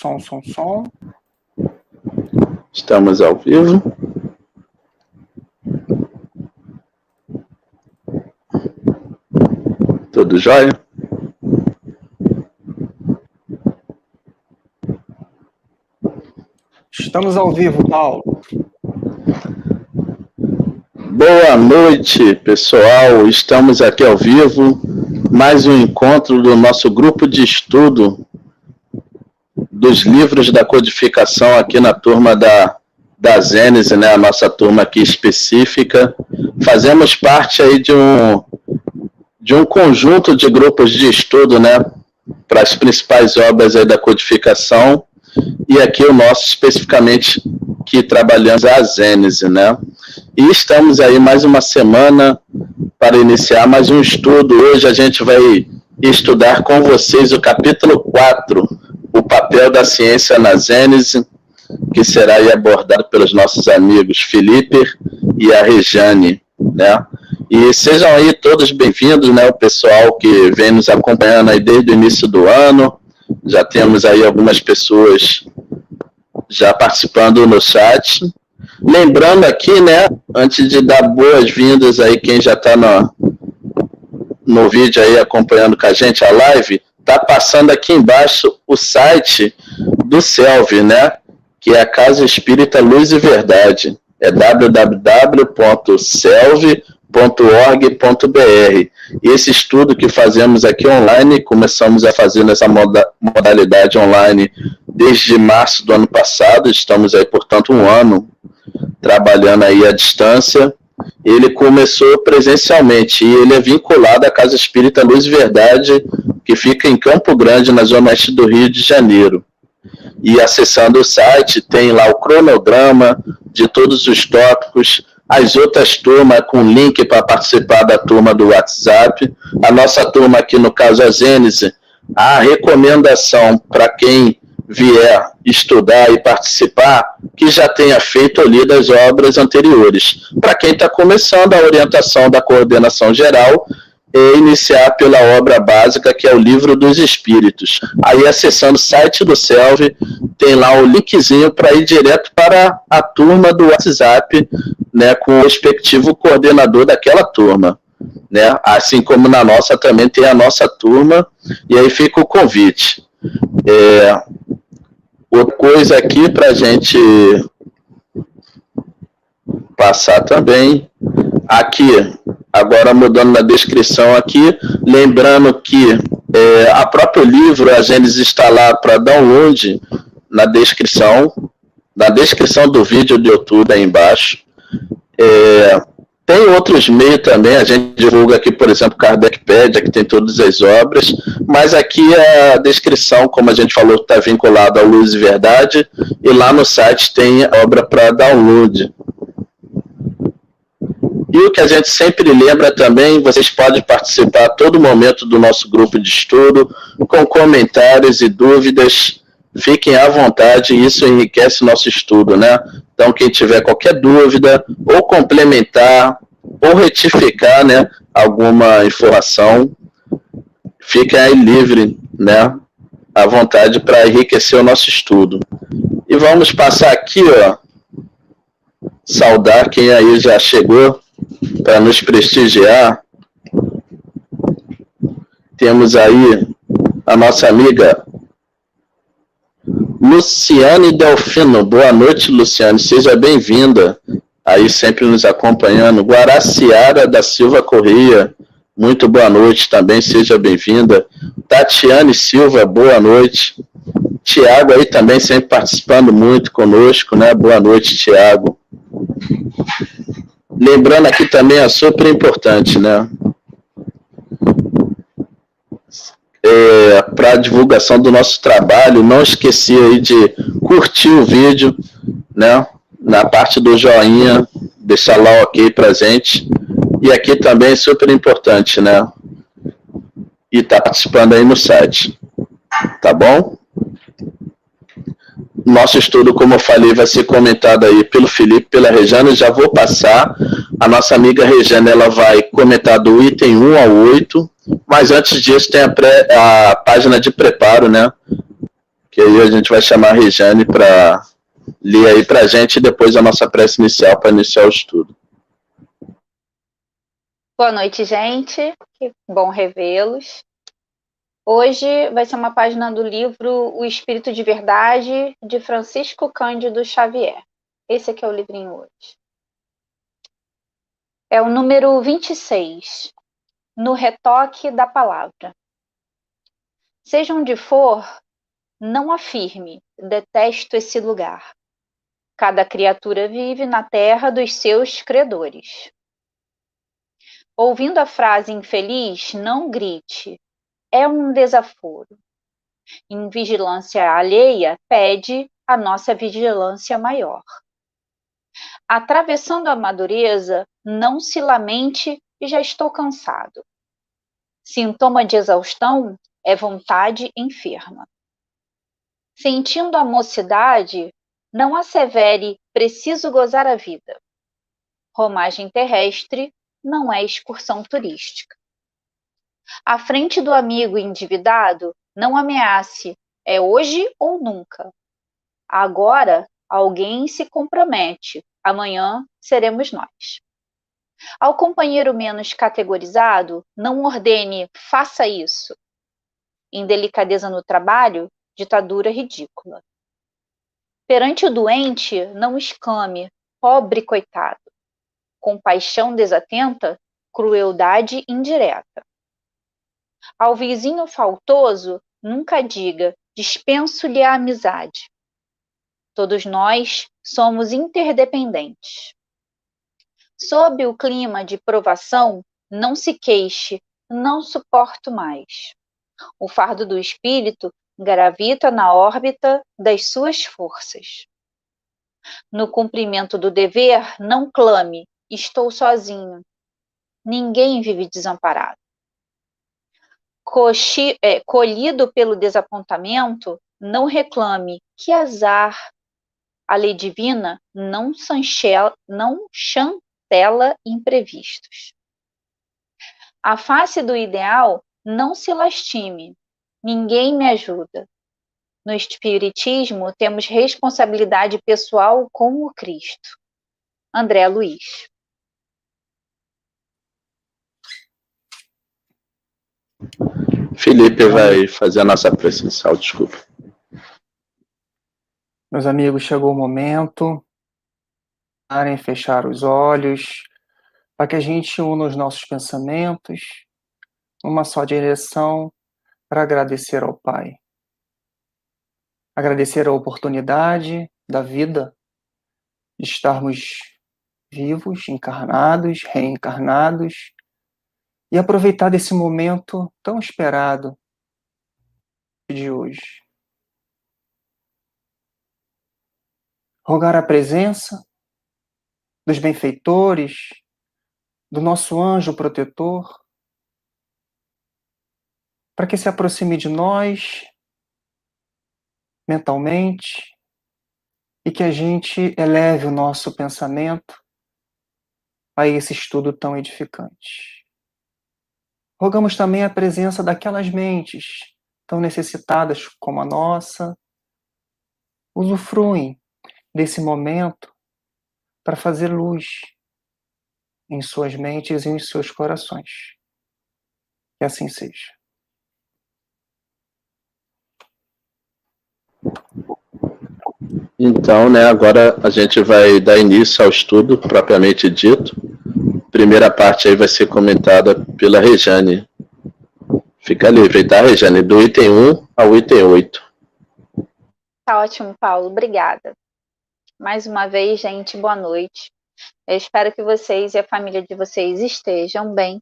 Som. Estamos ao vivo. Tudo jóia? Estamos ao vivo, Paulo. Boa noite, pessoal. Estamos aqui ao vivo. Mais um encontro do nosso grupo de estudo dos livros da codificação aqui na turma da Gênese, né? A nossa turma aqui específica. Fazemos parte aí de um conjunto de grupos de estudo, né? Para as principais obras aí da codificação. E aqui o nosso especificamente que trabalhamos a Gênese, né? E estamos aí mais uma semana para iniciar mais um estudo. Hoje a gente vai estudar com vocês o capítulo 4, o papel da ciência na Gênese, que será aí abordado pelos nossos amigos Felipe e a Rejane, né? E sejam aí todos bem-vindos, né? O pessoal que vem nos acompanhando aí desde o início do ano. Já temos aí algumas pessoas já participando no chat. Lembrando aqui, né, antes de dar boas-vindas aí, quem já está no vídeo aí acompanhando com a gente a live, tá passando aqui embaixo o site do CELV, né, que é a Casa Espírita Luz e Verdade. É www.celv.org.br. Esse estudo que fazemos aqui online, começamos a fazer nessa modalidade online desde março do ano passado, estamos aí, portanto, um ano trabalhando aí à distância. Ele começou presencialmente e ele é vinculado à Casa Espírita Luz e Verdade, que fica em Campo Grande, na zona oeste do Rio de Janeiro. E acessando o site, tem lá o cronograma de todos os tópicos, as outras turmas com link para participar da turma do WhatsApp. A nossa turma aqui, no caso a Gênese, a recomendação para quem vier estudar e participar, que já tenha feito ou lido as obras anteriores. Para quem está começando, a orientação da coordenação geral é iniciar pela obra básica, que é o Livro dos Espíritos. Aí, acessando o site do CELV, tem lá o linkzinho para ir direto para a turma do WhatsApp, né, com o respectivo coordenador daquela turma, né? Assim como na nossa também tem a nossa turma, e aí fica o convite. Outra coisa aqui para a gente passar também, aqui, agora mudando na descrição aqui, lembrando que a próprio livro, a Gênese está lá para download na descrição do vídeo do YouTube aí embaixo. Tem outros meios também, a gente divulga aqui, por exemplo, Kardecpédia, que tem todas as obras, mas aqui a descrição, como a gente falou, está vinculado ao Luz e Verdade, e lá no site tem a obra para download. E o que a gente sempre lembra também, vocês podem participar a todo momento do nosso grupo de estudo, com comentários e dúvidas, fiquem à vontade, isso enriquece o nosso estudo, né? Então, quem tiver qualquer dúvida, ou complementar, ou retificar, né, alguma informação, fiquem aí livre, né, à vontade para enriquecer o nosso estudo. E vamos passar aqui, ó, saudar quem aí já chegou para nos prestigiar. Temos aí a nossa amiga Luciane Delfino. Boa noite, Luciane, seja bem-vinda, aí sempre nos acompanhando. Guaraciara da Silva Corrêa, muito boa noite também, seja bem-vinda. Tatiane Silva, boa noite. Tiago aí também sempre participando muito conosco, né? Boa noite, Tiago. Lembrando aqui também, é super importante, né? Para a divulgação do nosso trabalho, não esqueça aí de curtir o vídeo, né? Na parte do joinha, deixar lá o ok pra gente. E aqui também é super importante, né? E tá participando aí no site, tá bom? Nosso estudo, como eu falei, vai ser comentado aí pelo Felipe, pela Rejane. Já vou passar. A nossa amiga Rejane, ela vai comentar do item 1 ao 8. Mas antes disso, tem a página de preparo, né? que aí a gente vai chamar a Regiane para ler aí para a gente e depois a nossa prece inicial para iniciar o estudo. Boa noite, gente. Que bom revê-los. Hoje vai ser uma página do livro O Espírito de Verdade, de Francisco Cândido Xavier. Esse aqui é o livrinho hoje. É o número 26, No Retoque da Palavra. Seja onde for, não afirme, detesto esse lugar. Cada criatura vive na terra dos seus credores. Ouvindo a frase infeliz, não grite. É um desaforo. Em vigilância alheia, pede a nossa vigilância maior. Atravessando a madureza, não se lamente e já estou cansado. Sintoma de exaustão é vontade enferma. Sentindo a mocidade, não assevere preciso gozar a vida. Romagem terrestre não é excursão turística. À frente do amigo endividado, não ameace, é hoje ou nunca. Agora, alguém se compromete, amanhã seremos nós. Ao companheiro menos categorizado, não ordene, faça isso. Indelicadeza no trabalho, ditadura ridícula. Perante o doente, não exclame, pobre coitado. Compaixão desatenta, crueldade indireta. Ao vizinho faltoso, nunca diga, dispenso-lhe a amizade. Todos nós somos interdependentes. Sob o clima de provação, não se queixe, não suporto mais. O fardo do espírito gravita na órbita das suas forças. No cumprimento do dever, não clame, estou sozinho. Ninguém vive desamparado. Colhido pelo desapontamento, não reclame, que azar. A lei divina não chancela imprevistos. A face do ideal não se lastime. Ninguém me ajuda. No Espiritismo, temos responsabilidade pessoal com o Cristo. André Luiz. Felipe vai fazer a nossa prece inicial, desculpa. Meus amigos, chegou o momento de fechar os olhos para que a gente una os nossos pensamentos numa só direção para agradecer ao Pai. Agradecer a oportunidade da vida de estarmos vivos, encarnados, reencarnados e aproveitar desse momento tão esperado de hoje. Rogar a presença dos benfeitores, do nosso anjo protetor, para que se aproxime de nós mentalmente e que a gente eleve o nosso pensamento a esse estudo tão edificante. Rogamos também a presença daquelas mentes tão necessitadas como a nossa, usufruem desse momento para fazer luz em suas mentes e em seus corações. Que assim seja. Então, agora a gente vai dar início ao estudo propriamente dito. A primeira parte aí vai ser comentada pela Regiane. Fica livre, tá, Regiane? Do item 1 ao item 8. Tá ótimo, Paulo. Obrigada. Mais uma vez, gente, boa noite. Eu espero que vocês e a família de vocês estejam bem.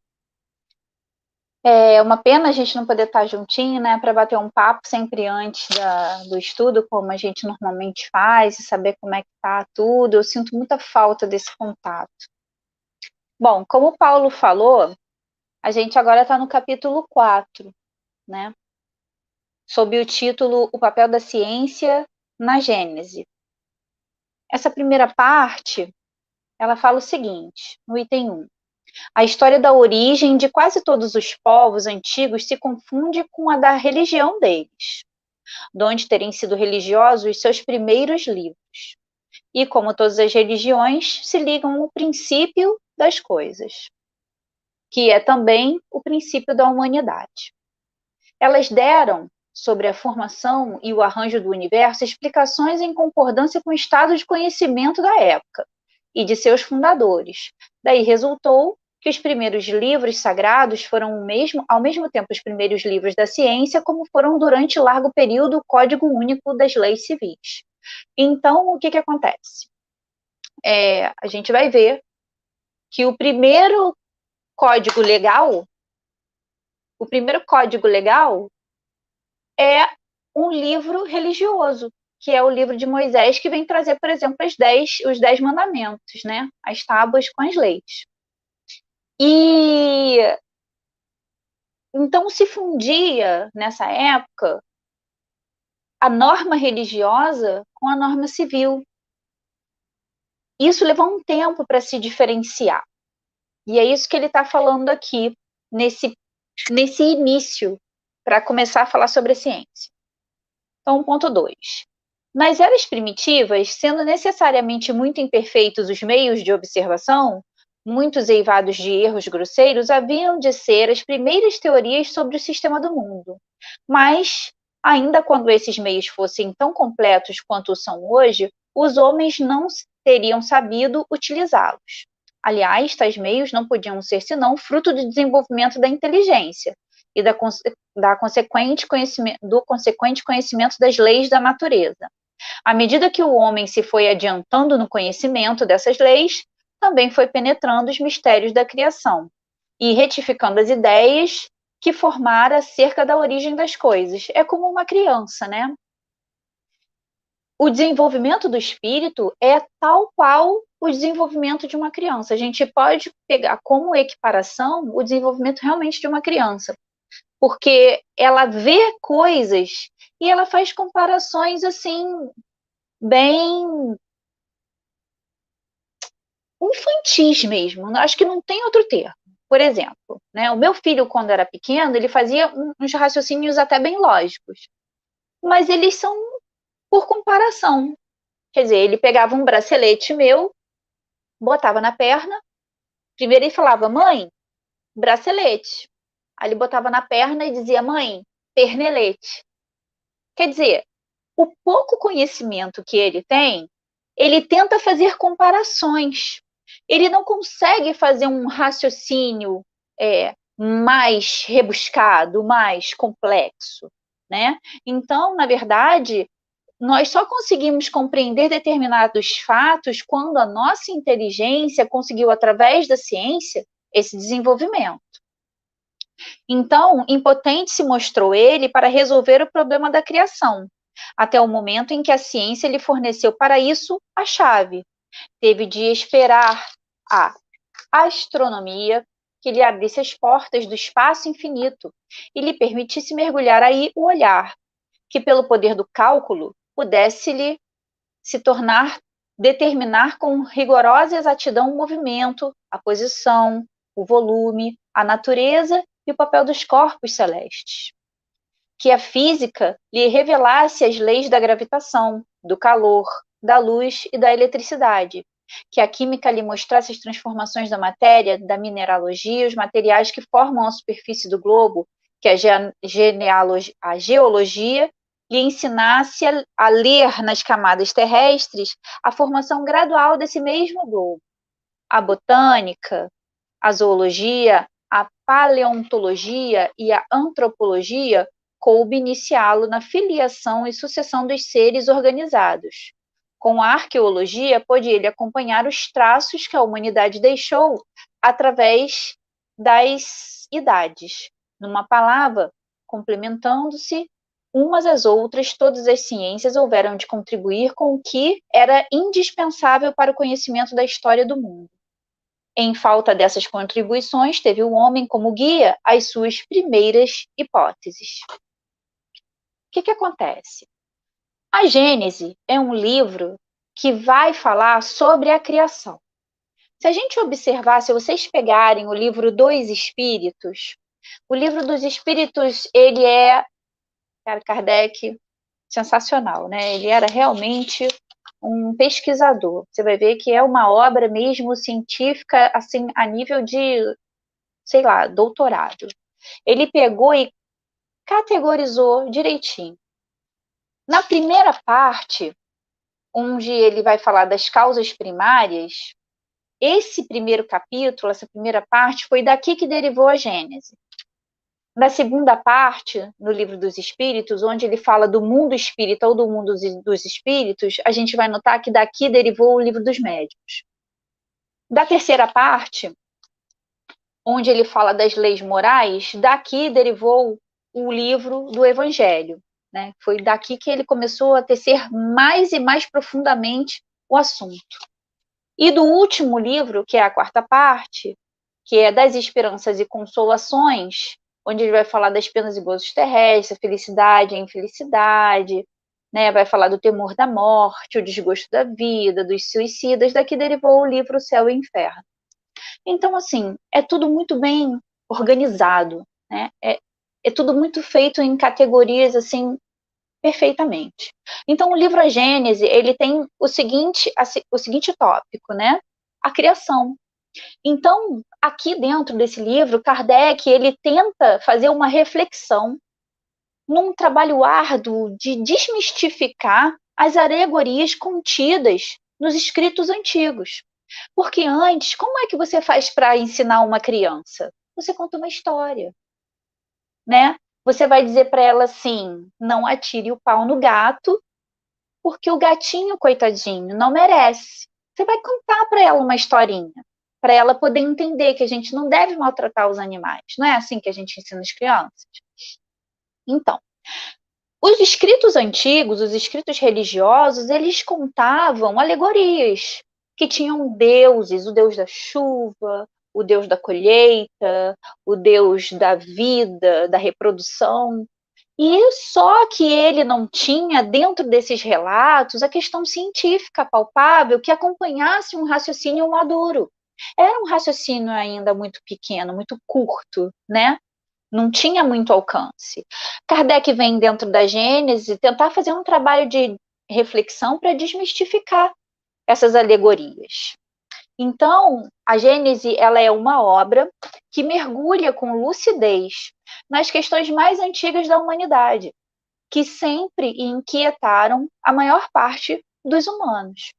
É uma pena a gente não poder estar juntinho, né, para bater um papo sempre antes do estudo, como a gente normalmente faz, e saber como é que tá tudo. Eu sinto muita falta desse contato. Bom, como o Paulo falou, a gente agora está no capítulo 4, né, sob o título O Papel da Ciência na Gênese. Essa primeira parte, ela fala o seguinte, no item 1. A história da origem de quase todos os povos antigos se confunde com a da religião deles. de onde terem sido religiosos seus primeiros livros. E, como todas as religiões, se ligam ao princípio das coisas, que é também o princípio da humanidade. Elas deram, sobre a formação e o arranjo do universo, explicações em concordância com o estado de conhecimento da época e de seus fundadores. Daí resultou que os primeiros livros sagrados foram ao mesmo tempo os primeiros livros da ciência, como foram durante largo período o Código Único das Leis Civis. Então, o que acontece? A gente vai ver que o primeiro código legal é um livro religioso, que é o livro de Moisés, que vem trazer, por exemplo, os 10 mandamentos, né? As tábuas com as leis. E então se fundia, nessa época, a norma religiosa com a norma civil. Isso levou um tempo para se diferenciar. E é isso que ele está falando aqui, nesse início, para começar a falar sobre a ciência. Então, ponto 2. Nas eras primitivas, sendo necessariamente muito imperfeitos os meios de observação, muitos eivados de erros grosseiros haviam de ser as primeiras teorias sobre o sistema do mundo. Mas, ainda quando esses meios fossem tão completos quanto são hoje, os homens não teriam sabido utilizá-los. Aliás, tais meios não podiam ser senão fruto do desenvolvimento da inteligência e do consequente conhecimento das leis da natureza. À medida que o homem se foi adiantando no conhecimento dessas leis, também foi penetrando os mistérios da criação e retificando as ideias que formara acerca da origem das coisas. É como uma criança, né? O desenvolvimento do espírito é tal qual o desenvolvimento de uma criança. A gente pode pegar como equiparação o desenvolvimento realmente de uma criança, porque ela vê coisas e ela faz comparações assim bem infantis mesmo. Acho que não tem outro termo. Por exemplo, né, o meu filho, quando era pequeno, ele fazia uns raciocínios até bem lógicos, mas eles são por comparação. Quer dizer, ele pegava um bracelete meu, botava na perna, primeiro ele falava, mãe, bracelete. Aí ele botava na perna e dizia, mãe, pernelete. Quer dizer, o pouco conhecimento que ele tem, ele tenta fazer comparações. Ele não consegue fazer um raciocínio mais rebuscado, mais complexo, né? Então, na verdade, nós só conseguimos compreender determinados fatos quando a nossa inteligência conseguiu, através da ciência, esse desenvolvimento. Então, impotente se mostrou ele para resolver o problema da criação, até o momento em que a ciência lhe forneceu para isso a chave. Teve de esperar a astronomia que lhe abrisse as portas do espaço infinito e lhe permitisse mergulhar aí o olhar, que pelo poder do cálculo pudesse-lhe determinar com rigorosa exatidão o movimento, a posição, o volume, a natureza e o papel dos corpos celestes. Que a física lhe revelasse as leis da gravitação, do calor, da luz e da eletricidade. Que a química lhe mostrasse as transformações da matéria, da mineralogia, os materiais que formam a superfície do globo, que a geologia lhe ensinasse a ler nas camadas terrestres a formação gradual desse mesmo globo. A botânica, a zoologia, a paleontologia e a antropologia coube iniciá-lo na filiação e sucessão dos seres organizados. Com a arqueologia, pôde ele acompanhar os traços que a humanidade deixou através das idades. Numa palavra, complementando-se umas às outras, todas as ciências houveram de contribuir com o que era indispensável para o conhecimento da história do mundo. Em falta dessas contribuições, teve o homem como guia às suas primeiras hipóteses. O que acontece? A Gênese é um livro que vai falar sobre a criação. Se a gente observar, se vocês pegarem o livro dos Espíritos, o livro dos Espíritos, ele é, Kardec, sensacional, né? Ele era realmente um pesquisador. Você vai ver que é uma obra mesmo científica, assim, a nível de, sei lá, doutorado. Ele pegou e categorizou direitinho. Na primeira parte, onde ele vai falar das causas primárias, esse primeiro capítulo, essa primeira parte, foi daqui que derivou a Gênese. Na segunda parte, no Livro dos Espíritos, onde ele fala do mundo espírita ou do mundo dos espíritos, a gente vai notar que daqui derivou o Livro dos Médiuns. Da terceira parte, onde ele fala das leis morais, daqui derivou o livro do Evangelho, né? Foi daqui que ele começou a tecer mais e mais profundamente o assunto. E do último livro, que é a quarta parte, que é das esperanças e consolações, onde ele vai falar das penas e gozos terrestres, a felicidade e a infelicidade, né? Vai falar do temor da morte, o desgosto da vida, dos suicidas, daqui derivou o livro O Céu e o Inferno. Então, assim, é tudo muito bem organizado, né? É tudo muito feito em categorias, assim, perfeitamente. Então, o livro A Gênese, ele tem o seguinte tópico, né? A criação. Então, aqui dentro desse livro, Kardec, ele tenta fazer uma reflexão num trabalho árduo de desmistificar as alegorias contidas nos escritos antigos. Porque antes, como é que você faz para ensinar uma criança? Você conta uma história, né? Você vai dizer para ela assim: não atire o pau no gato, porque o gatinho, coitadinho, não merece. Você vai contar para ela uma historinha, para ela poder entender que a gente não deve maltratar os animais. Não é assim que a gente ensina as crianças? Então, os escritos antigos, os escritos religiosos, eles contavam alegorias que tinham deuses, o deus da chuva, o deus da colheita, o deus da vida, da reprodução. E só que ele não tinha, dentro desses relatos, a questão científica palpável que acompanhasse um raciocínio maduro. Era um raciocínio ainda muito pequeno, muito curto, né? Não tinha muito alcance. Kardec vem dentro da Gênese tentar fazer um trabalho de reflexão para desmistificar essas alegorias. Então, a Gênese, ela é uma obra que mergulha com lucidez nas questões mais antigas da humanidade, que sempre inquietaram a maior parte dos humanos.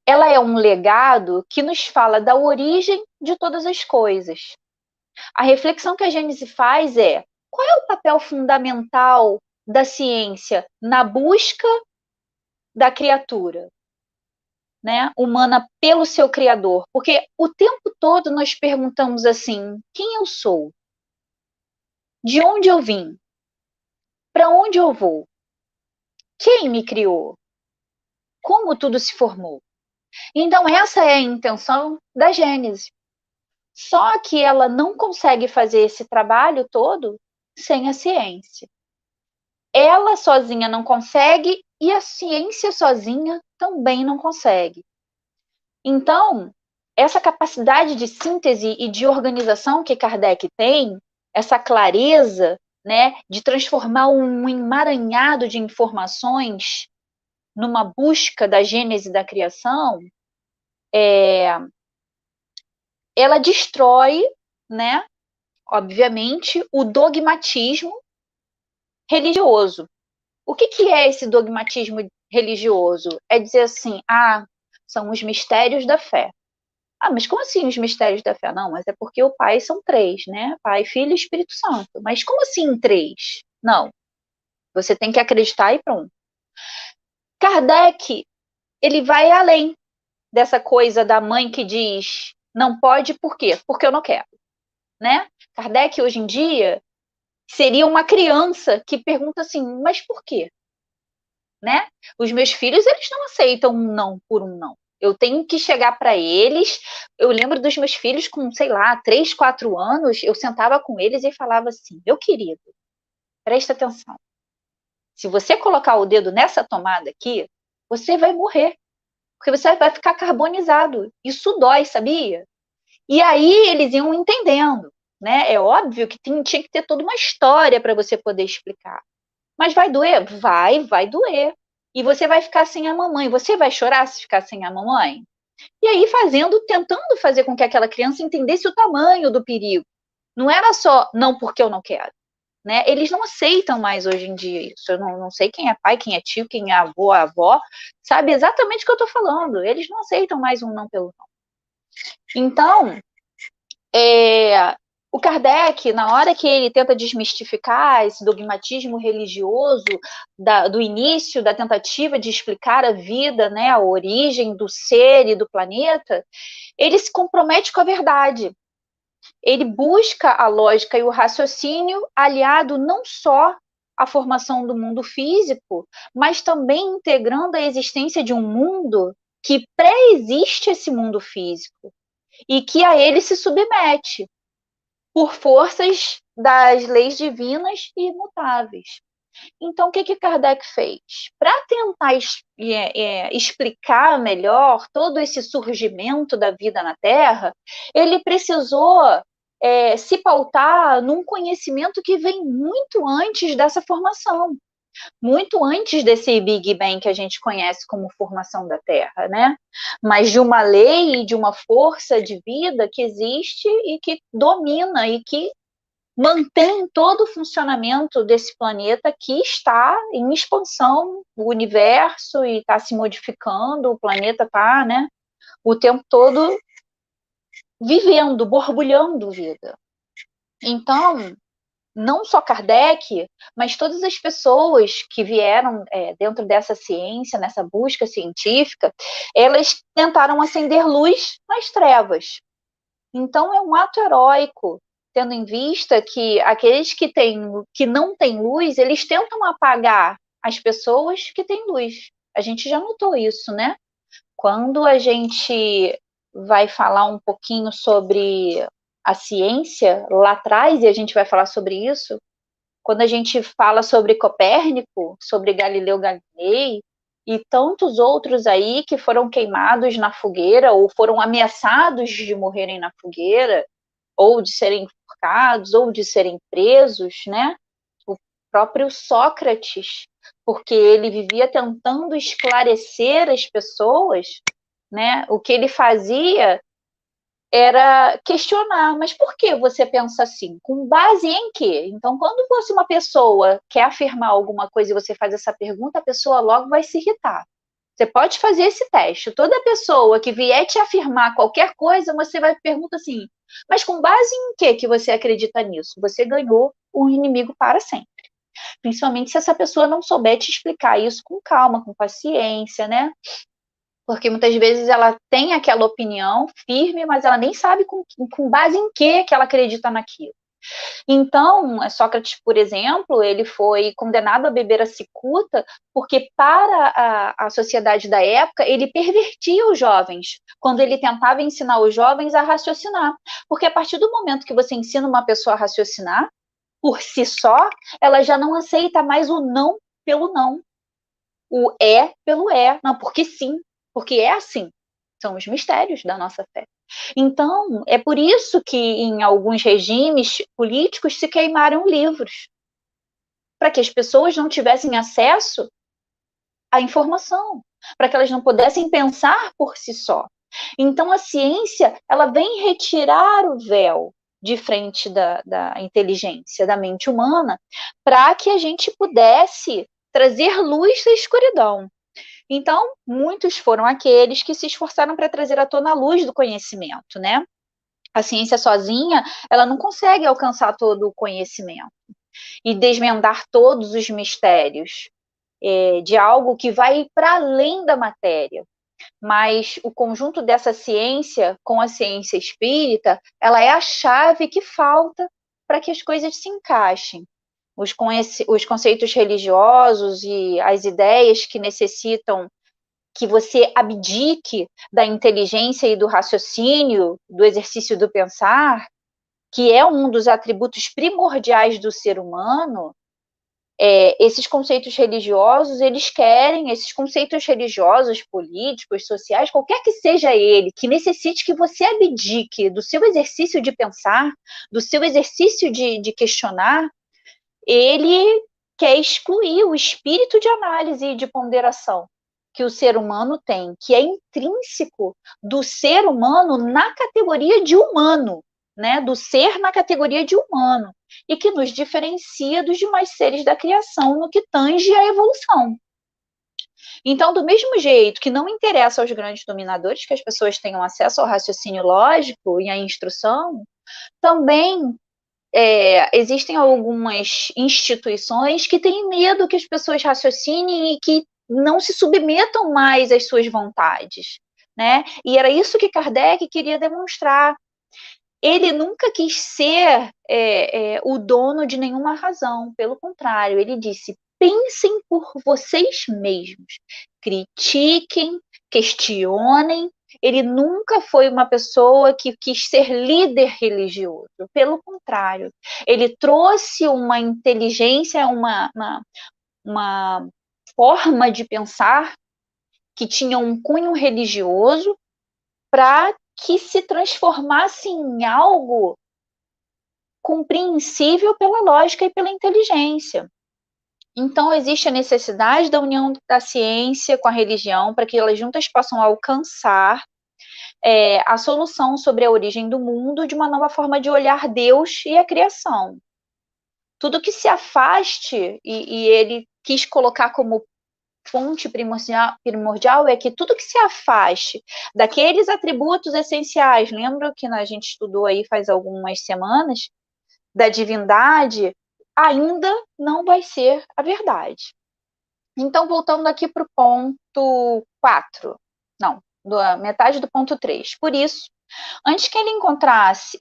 Ela é um legado que nos fala da origem de todas as coisas. A reflexão que a Gênese faz é: qual é o papel fundamental da ciência na busca da criatura, né, humana pelo seu criador? Porque o tempo todo nós perguntamos assim: quem eu sou? De onde eu vim? Para onde eu vou? Quem me criou? Como tudo se formou? Então essa é a intenção da Gênese. Só que ela não consegue fazer esse trabalho todo sem a ciência. Ela sozinha não consegue e a ciência sozinha também não consegue. Então, essa capacidade de síntese e de organização que Kardec tem, essa clareza, né, de transformar um emaranhado de informações numa busca da gênese da criação, ela destrói, né, obviamente, o dogmatismo religioso. O que é esse dogmatismo religioso? É dizer assim: são os mistérios da fé. Mas como assim os mistérios da fé? Não, mas é porque o Pai são três, né? Pai, Filho e Espírito Santo. Mas como assim três? Não, você tem que acreditar e pronto. Kardec, ele vai além dessa coisa da mãe que diz não pode, por quê? Porque eu não quero, né? Kardec, hoje em dia, seria uma criança que pergunta assim: mas por quê? Né? Os meus filhos, eles não aceitam um não por um não. Eu tenho que chegar para eles. Eu lembro dos meus filhos com, sei lá, 3, 4 anos, eu sentava com eles e falava assim: meu querido, presta atenção. Se você colocar o dedo nessa tomada aqui, você vai morrer. Porque você vai ficar carbonizado. Isso dói, sabia? E aí eles iam entendendo, né? É óbvio que tinha que ter toda uma história para você poder explicar. Mas vai doer? Vai doer. E você vai ficar sem a mamãe. Você vai chorar se ficar sem a mamãe? E aí tentando fazer com que aquela criança entendesse o tamanho do perigo. Não era só, não, porque eu não quero. Né? Eles não aceitam mais hoje em dia isso. Eu não sei quem é pai, quem é tio, quem é avô, avó, sabe exatamente o que eu estou falando. Eles não aceitam mais um não pelo não. Então, o Kardec, na hora que ele tenta desmistificar esse dogmatismo religioso do início da tentativa de explicar a vida, né, a origem do ser e do planeta, ele se compromete com a verdade. Ele busca a lógica e o raciocínio aliado não só à formação do mundo físico, mas também integrando a existência de um mundo que pré-existe esse mundo físico e que a ele se submete por forças das leis divinas e imutáveis. Então, o que Kardec fez? Para tentar explicar melhor todo esse surgimento da vida na Terra, ele precisou se pautar num conhecimento que vem muito antes dessa formação, muito antes desse Big Bang que a gente conhece como formação da Terra, né? Mas de uma lei, de uma força de vida que existe e que domina e que mantém todo o funcionamento desse planeta que está em expansão, o universo, e está se modificando, o planeta está, né, o tempo todo vivendo, borbulhando vida. Então, não só Kardec, mas todas as pessoas que vieram dentro dessa ciência, nessa busca científica, elas tentaram acender luz nas trevas. Então, é um ato heróico, tendo em vista que aqueles que não têm luz, eles tentam apagar as pessoas que têm luz. A gente já notou isso, né? Quando a gente vai falar um pouquinho sobre a ciência lá atrás, e a gente vai falar sobre isso, quando a gente fala sobre Copérnico, sobre Galileu Galilei, e tantos outros aí que foram queimados na fogueira, ou foram ameaçados de morrerem na fogueira, ou de serem enforcados, ou de serem presos, né? O próprio Sócrates, porque ele vivia tentando esclarecer as pessoas, né? O que ele fazia era questionar, mas por que você pensa assim? Com base em quê? Então, quando você uma pessoa quer afirmar alguma coisa e você faz essa pergunta, a pessoa logo vai se irritar. Você pode fazer esse teste. Toda pessoa que vier te afirmar qualquer coisa, você vai perguntar assim, mas com base em que você acredita nisso? Você ganhou um inimigo para sempre. Principalmente se essa pessoa não souber te explicar isso com calma, com paciência, né? Porque muitas vezes ela tem aquela opinião firme, mas ela nem sabe com base em que ela acredita naquilo. Então, Sócrates, por exemplo, ele foi condenado a beber a cicuta porque, para a sociedade da época, ele pervertia os jovens, quando ele tentava ensinar os jovens a raciocinar. Porque a partir do momento que você ensina uma pessoa a raciocinar, por si só, ela já não aceita mais o não pelo não, o é pelo é, não, porque sim, porque é assim. São os mistérios da nossa fé. Então, é por isso que em alguns regimes políticos se queimaram livros, para que as pessoas não tivessem acesso à informação, para que elas não pudessem pensar por si só. Então, a ciência, ela vem retirar o véu de frente da inteligência, da mente humana, para que a gente pudesse trazer luz da escuridão. Então, muitos foram aqueles que se esforçaram para trazer à tona a luz do conhecimento, né? A ciência sozinha, ela não consegue alcançar todo o conhecimento e desvendar todos os mistérios de algo que vai para além da matéria. Mas o conjunto dessa ciência com a ciência espírita, ela é a chave que falta para que as coisas se encaixem. Os conceitos religiosos e as ideias que necessitam que você abdique da inteligência e do raciocínio, do exercício do pensar, que é um dos atributos primordiais do ser humano, esses conceitos religiosos, esses conceitos religiosos, políticos, sociais, qualquer que seja ele, que necessite que você abdique do seu exercício de pensar, do seu exercício de questionar, ele que é excluir o espírito de análise e de ponderação que o ser humano tem, que é intrínseco do ser humano na categoria de humano, né? Do ser na categoria de humano, e que nos diferencia dos demais seres da criação no que tange à evolução. Então, do mesmo jeito que não interessa aos grandes dominadores que as pessoas tenham acesso ao raciocínio lógico e à instrução, também existem algumas instituições que têm medo que as pessoas raciocinem e que não se submetam mais às suas vontades, né? E era isso que Kardec queria demonstrar. Ele nunca quis ser o dono de nenhuma razão, pelo contrário, ele disse: pensem por vocês mesmos, critiquem, questionem. Ele nunca foi uma pessoa que quis ser líder religioso, pelo contrário, ele trouxe uma inteligência, uma forma de pensar que tinha um cunho religioso para que se transformasse em algo compreensível pela lógica e pela inteligência. Então, existe a necessidade da união da ciência com a religião para que elas juntas possam alcançar a solução sobre a origem do mundo de uma nova forma de olhar Deus e a criação. Tudo que se afaste, e ele quis colocar como fonte primordial é que tudo que se afaste daqueles atributos essenciais, lembra que a gente estudou aí faz algumas semanas, da divindade, ainda não vai ser a verdade. Então, voltando aqui para o ponto 4, não, metade do ponto 3. Por isso, antes que ele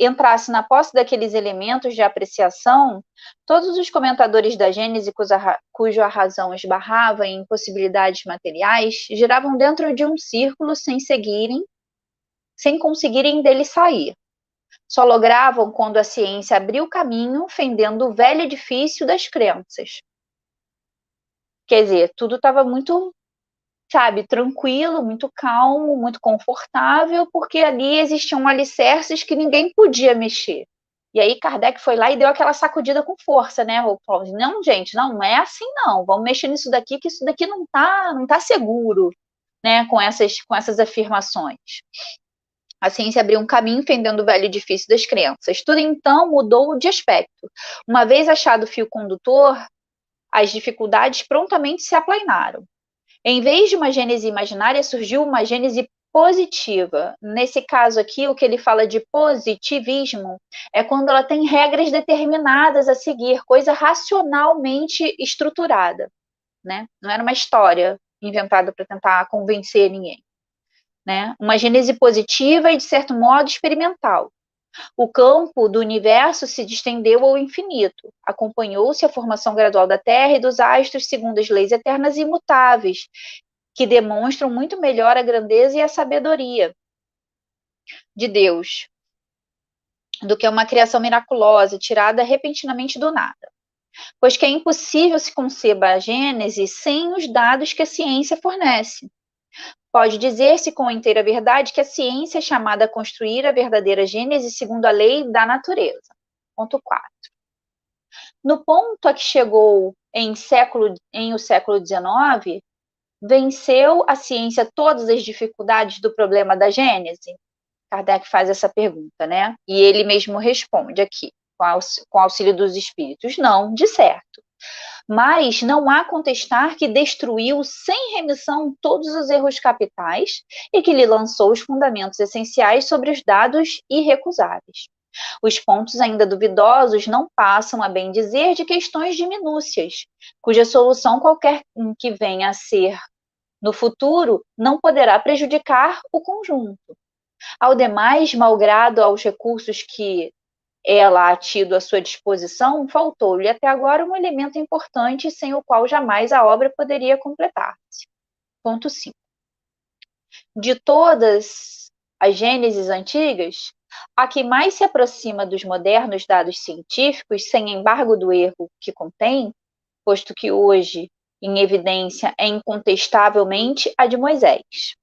entrasse na posse daqueles elementos de apreciação, todos os comentadores da Gênese cuja razão esbarrava em impossibilidades materiais giravam dentro de um círculo sem conseguirem dele sair. Só logravam quando a ciência abriu caminho, fendendo o velho edifício das crenças. Quer dizer, tudo estava muito, tranquilo, muito calmo, muito confortável, porque ali existiam alicerces que ninguém podia mexer. E aí Kardec foi lá e deu aquela sacudida com força, né? Não, gente, não é assim não. Vamos mexer nisso daqui, que isso daqui não tá seguro, né? Com essas afirmações. A ciência abriu um caminho fendendo o velho edifício das crenças. Tudo então mudou de aspecto. Uma vez achado o fio condutor, as dificuldades prontamente se aplainaram. Em vez de uma gênese imaginária, surgiu uma gênese positiva. Nesse caso aqui, o que ele fala de positivismo é quando ela tem regras determinadas a seguir, coisa racionalmente estruturada, né? Não era uma história inventada para tentar convencer ninguém. Né? Uma gênese positiva e, de certo modo, experimental. O campo do universo se distendeu ao infinito. Acompanhou-se a formação gradual da Terra e dos astros segundo as leis eternas e imutáveis, que demonstram muito melhor a grandeza e a sabedoria de Deus do que uma criação miraculosa tirada repentinamente do nada. Pois que é impossível se conceba a Gênese sem os dados que a ciência fornece. Pode dizer-se com inteira verdade que a ciência é chamada a construir a verdadeira Gênese segundo a lei da natureza. Ponto 4. No ponto a que chegou em o século XIX, venceu a ciência todas as dificuldades do problema da Gênese? Kardec faz essa pergunta, né? E ele mesmo responde aqui, com auxílio dos espíritos. Não, de certo. Mas não há contestar que destruiu sem remissão todos os erros capitais e que lhe lançou os fundamentos essenciais sobre os dados irrecusáveis. Os pontos ainda duvidosos não passam, a bem dizer, de questões de minúcias, cuja solução qualquer que venha a ser no futuro não poderá prejudicar o conjunto. Ao demais, malgrado aos recursos que ela ha tido à sua disposição, faltou-lhe até agora um elemento importante sem o qual jamais a obra poderia completar-se. Ponto 5. De todas as gêneses antigas, a que mais se aproxima dos modernos dados científicos, sem embargo do erro que contém, posto que hoje, em evidência, é incontestavelmente a de Moisés.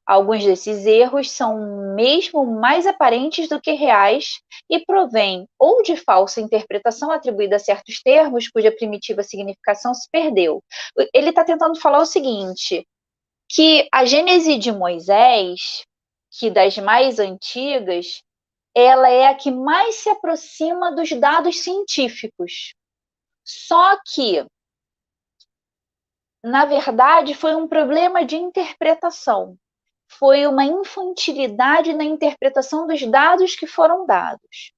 Alguns desses erros são mesmo mais aparentes do que reais e provêm ou de falsa interpretação atribuída a certos termos cuja primitiva significação se perdeu. Ele está tentando falar o seguinte, que a Gênese de Moisés, que das mais antigas, ela é a que mais se aproxima dos dados científicos. Só que, na verdade, foi um problema de interpretação. Foi uma infantilidade na interpretação dos dados que foram dados.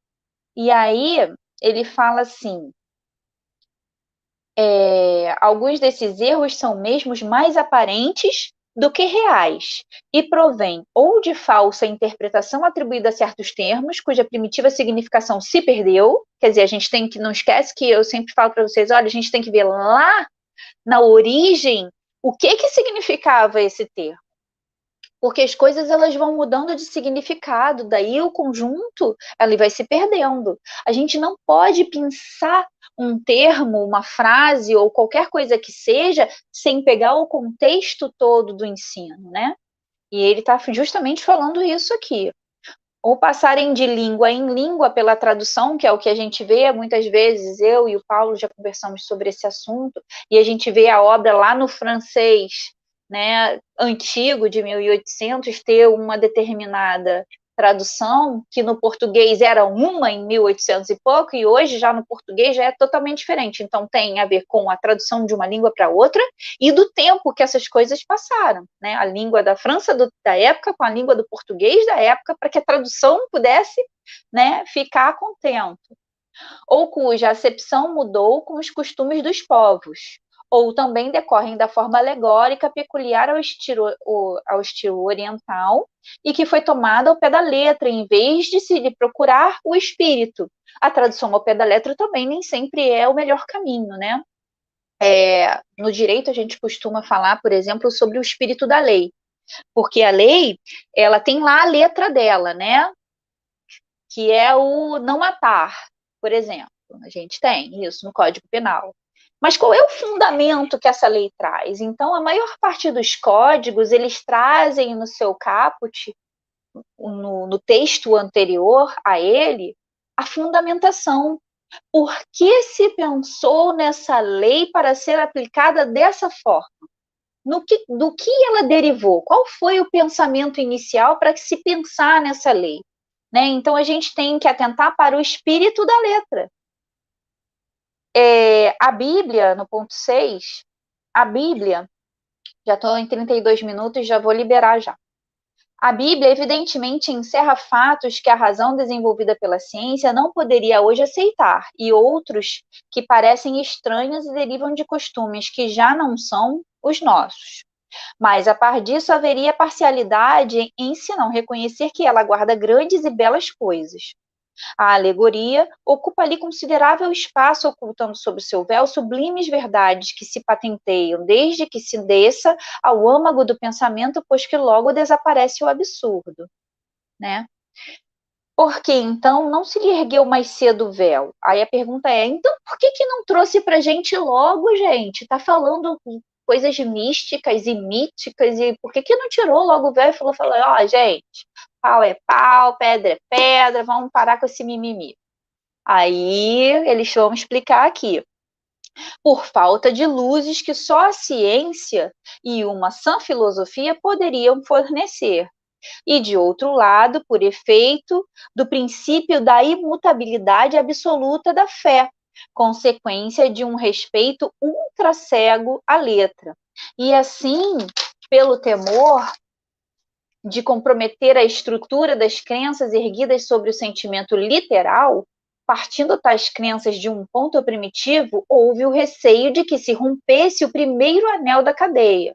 E aí, ele fala assim, alguns desses erros são mesmo mais aparentes do que reais, e provém ou de falsa interpretação atribuída a certos termos, cuja primitiva significação se perdeu, quer dizer, a gente tem que, não esquece que eu sempre falo para vocês, olha, a gente tem que ver lá na origem o que significava esse termo, porque as coisas elas vão mudando de significado, daí o conjunto ele vai se perdendo. A gente não pode pensar um termo, uma frase ou qualquer coisa que seja sem pegar o contexto todo do ensino, né? E ele está justamente falando isso aqui. Ou passarem de língua em língua pela tradução, que é o que a gente vê muitas vezes, eu e o Paulo já conversamos sobre esse assunto, e a gente vê a obra lá no francês, né, antigo, de 1800, ter uma determinada tradução, que no português era uma em 1800 e pouco, e hoje já no português já é totalmente diferente. Então tem a ver com a tradução de uma língua para outra e do tempo que essas coisas passaram, né? A língua da França da época com a língua do português da época, para que a tradução pudesse, né, ficar a contento. Ou cuja acepção mudou com os costumes dos povos, ou também decorrem da forma alegórica peculiar ao estilo oriental e que foi tomada ao pé da letra, em vez de se procurar o espírito. A tradução ao pé da letra também nem sempre é o melhor caminho, né? No direito a gente costuma falar, por exemplo, sobre o espírito da lei, porque a lei, ela tem lá a letra dela, né? Que é o não matar, por exemplo. A gente tem isso no Código Penal. Mas qual é o fundamento que essa lei traz? Então, a maior parte dos códigos, eles trazem no seu caput, no texto anterior a ele, a fundamentação. Por que se pensou nessa lei para ser aplicada dessa forma? Do que ela derivou? Qual foi o pensamento inicial para que se pensar nessa lei? Né? Então, a gente tem que atentar para o espírito da letra. A Bíblia, no ponto 6, a Bíblia, já estou em 32 minutos, já vou liberar já. A Bíblia, evidentemente, encerra fatos que a razão desenvolvida pela ciência não poderia hoje aceitar, e outros que parecem estranhos e derivam de costumes que já não são os nossos. Mas, a par disso, haveria parcialidade em se não reconhecer que ela guarda grandes e belas coisas. A alegoria ocupa ali considerável espaço, ocultando sob seu véu sublimes verdades que se patenteiam desde que se desça ao âmago do pensamento, pois que logo desaparece o absurdo, né? Por que, então, não se lhe ergueu mais cedo o véu? Aí a pergunta é, então, por que não trouxe pra gente logo, gente? Tá falando coisas místicas e míticas, e por que não tirou logo o véu e falou, ó, gente, pau é pau, pedra é pedra, vamos parar com esse mimimi. Aí eles vão explicar aqui. Por falta de luzes que só a ciência e uma sã filosofia poderiam fornecer. E, de outro lado, por efeito do princípio da imutabilidade absoluta da fé, consequência de um respeito ultra cego à letra. E assim, pelo temor de comprometer a estrutura das crenças erguidas sobre o sentimento literal, partindo tais crenças de um ponto primitivo, houve o receio de que se rompesse o primeiro anel da cadeia.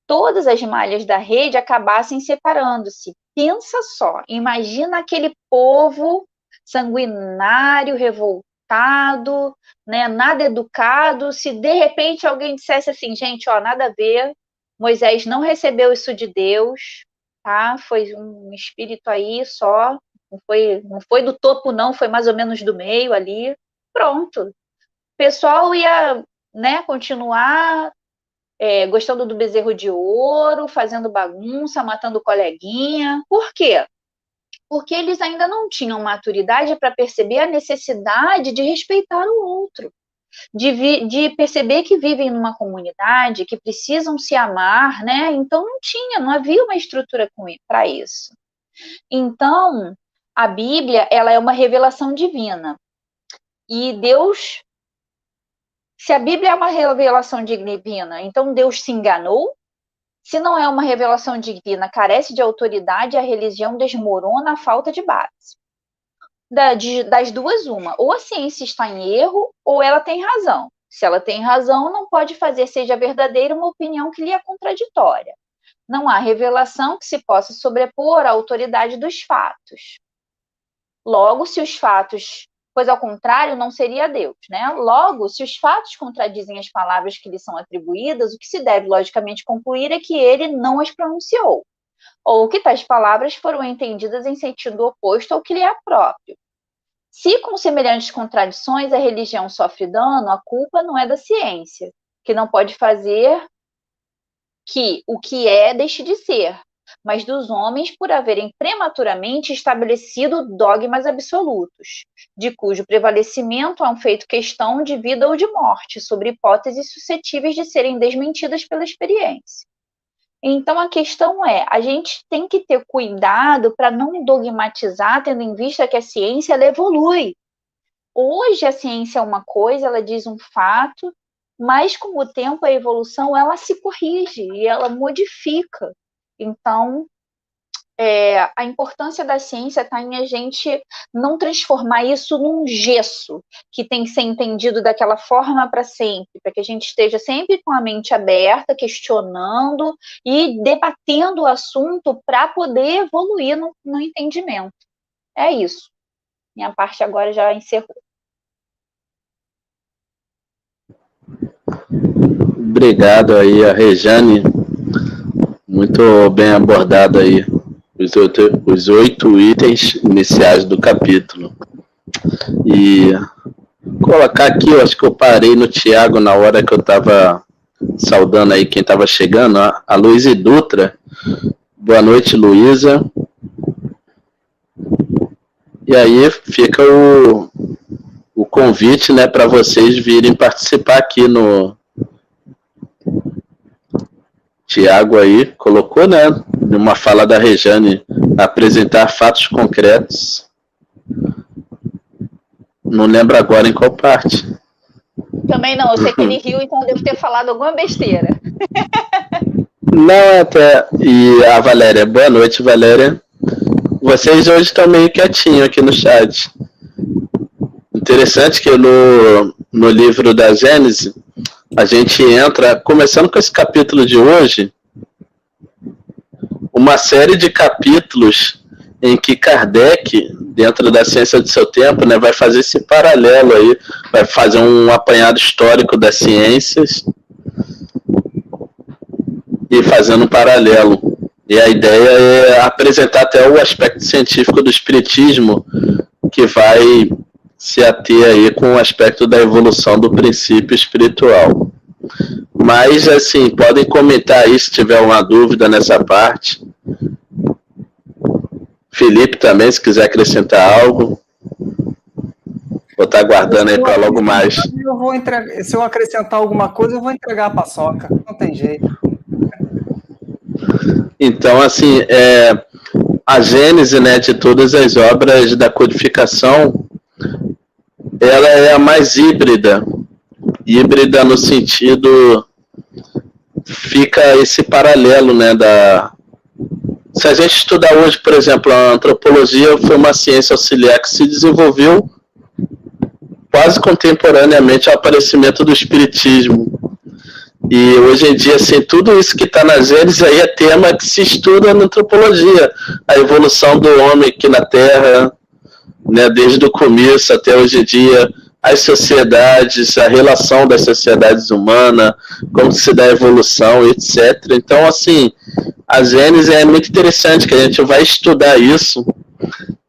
Todas as malhas da rede acabassem separando-se. Pensa só, imagina aquele povo sanguinário, revoltado, né, nada educado, se de repente alguém dissesse assim, gente, ó, nada a ver, Moisés não recebeu isso de Deus, tá? Foi um espírito aí só, não foi do topo não, foi mais ou menos do meio ali, pronto. O pessoal ia, né, continuar gostando do bezerro de ouro, fazendo bagunça, matando coleguinha. Por quê? Porque eles ainda não tinham maturidade para perceber a necessidade de respeitar o outro, de perceber que vivem numa comunidade, que precisam se amar, né? Então não havia uma estrutura para isso. Então, a Bíblia, ela é uma revelação divina. E Deus, se a Bíblia é uma revelação divina, então Deus se enganou? Se não é uma revelação divina, carece de autoridade, a religião desmorona a falta de base. Das duas, uma. Ou a ciência está em erro, ou ela tem razão. Se ela tem razão, não pode fazer seja verdadeira uma opinião que lhe é contraditória. Não há revelação que se possa sobrepor à autoridade dos fatos. Logo, se os fatos... Pois, ao contrário, não seria Deus, né? Logo, se os fatos contradizem as palavras que lhe são atribuídas, o que se deve, logicamente, concluir é que ele não as pronunciou, ou que tais palavras foram entendidas em sentido oposto ao que lhe é próprio. Se, com semelhantes contradições, a religião sofre dano, a culpa não é da ciência, que não pode fazer que o que é deixe de ser, mas dos homens por haverem prematuramente estabelecido dogmas absolutos, de cujo prevalecimento há feito questão de vida ou de morte, sobre hipóteses suscetíveis de serem desmentidas pela experiência. Então, a questão é, a gente tem que ter cuidado para não dogmatizar, tendo em vista que a ciência ela evolui. Hoje, a ciência é uma coisa, ela diz um fato, mas com o tempo, a evolução, ela se corrige e ela modifica. Então, a importância da ciência está em a gente não transformar isso num gesso que tem que ser entendido daquela forma para sempre, para que a gente esteja sempre com a mente aberta, questionando e debatendo o assunto para poder evoluir no entendimento. É isso. Minha parte agora já encerrou. Obrigado aí a Rejane, muito bem abordado aí os 8 itens iniciais do capítulo. E colocar aqui, eu acho que eu parei no Tiago na hora que eu estava saudando aí quem estava chegando, a Luísa Dutra. Boa noite, Luísa. E aí fica o convite, né, para vocês virem participar aqui no... Tiago aí colocou, né, numa fala da Rejane, apresentar fatos concretos. Não lembro agora em qual parte. Também não, eu sei que ele riu, então eu devo ter falado alguma besteira. Não, até... E a Valéria, boa noite, Valéria. Vocês hoje estão meio quietinhos aqui no chat. Interessante que no livro da Gênesis, a gente entra, começando com esse capítulo de hoje, uma série de capítulos em que Kardec, dentro da ciência do seu tempo, né, vai fazer esse paralelo aí, vai fazer um apanhado histórico das ciências e fazendo um paralelo. E a ideia é apresentar até o aspecto científico do espiritismo, que vai se ater aí com o aspecto da evolução do princípio espiritual. Mas, assim, podem comentar aí se tiver uma dúvida nessa parte. Felipe também, se quiser acrescentar algo. Vou estar aguardando aí para logo mais. Se eu acrescentar alguma coisa, eu vou entregar a paçoca. Não tem jeito. Então, assim, a gênese, né, de todas as obras da codificação, ela é a mais híbrida no sentido, fica esse paralelo, né, se a gente estudar hoje, por exemplo, a antropologia foi uma ciência auxiliar que se desenvolveu quase contemporaneamente ao aparecimento do espiritismo. E hoje em dia, assim, tudo isso que está na Gênesis aí é tema que se estuda na antropologia. A evolução do homem aqui na Terra, né, desde o começo até hoje em dia, as sociedades, a relação das sociedades humanas, como se dá a evolução, etc. Então, assim, a Gênesis é muito interessante, que a gente vai estudar isso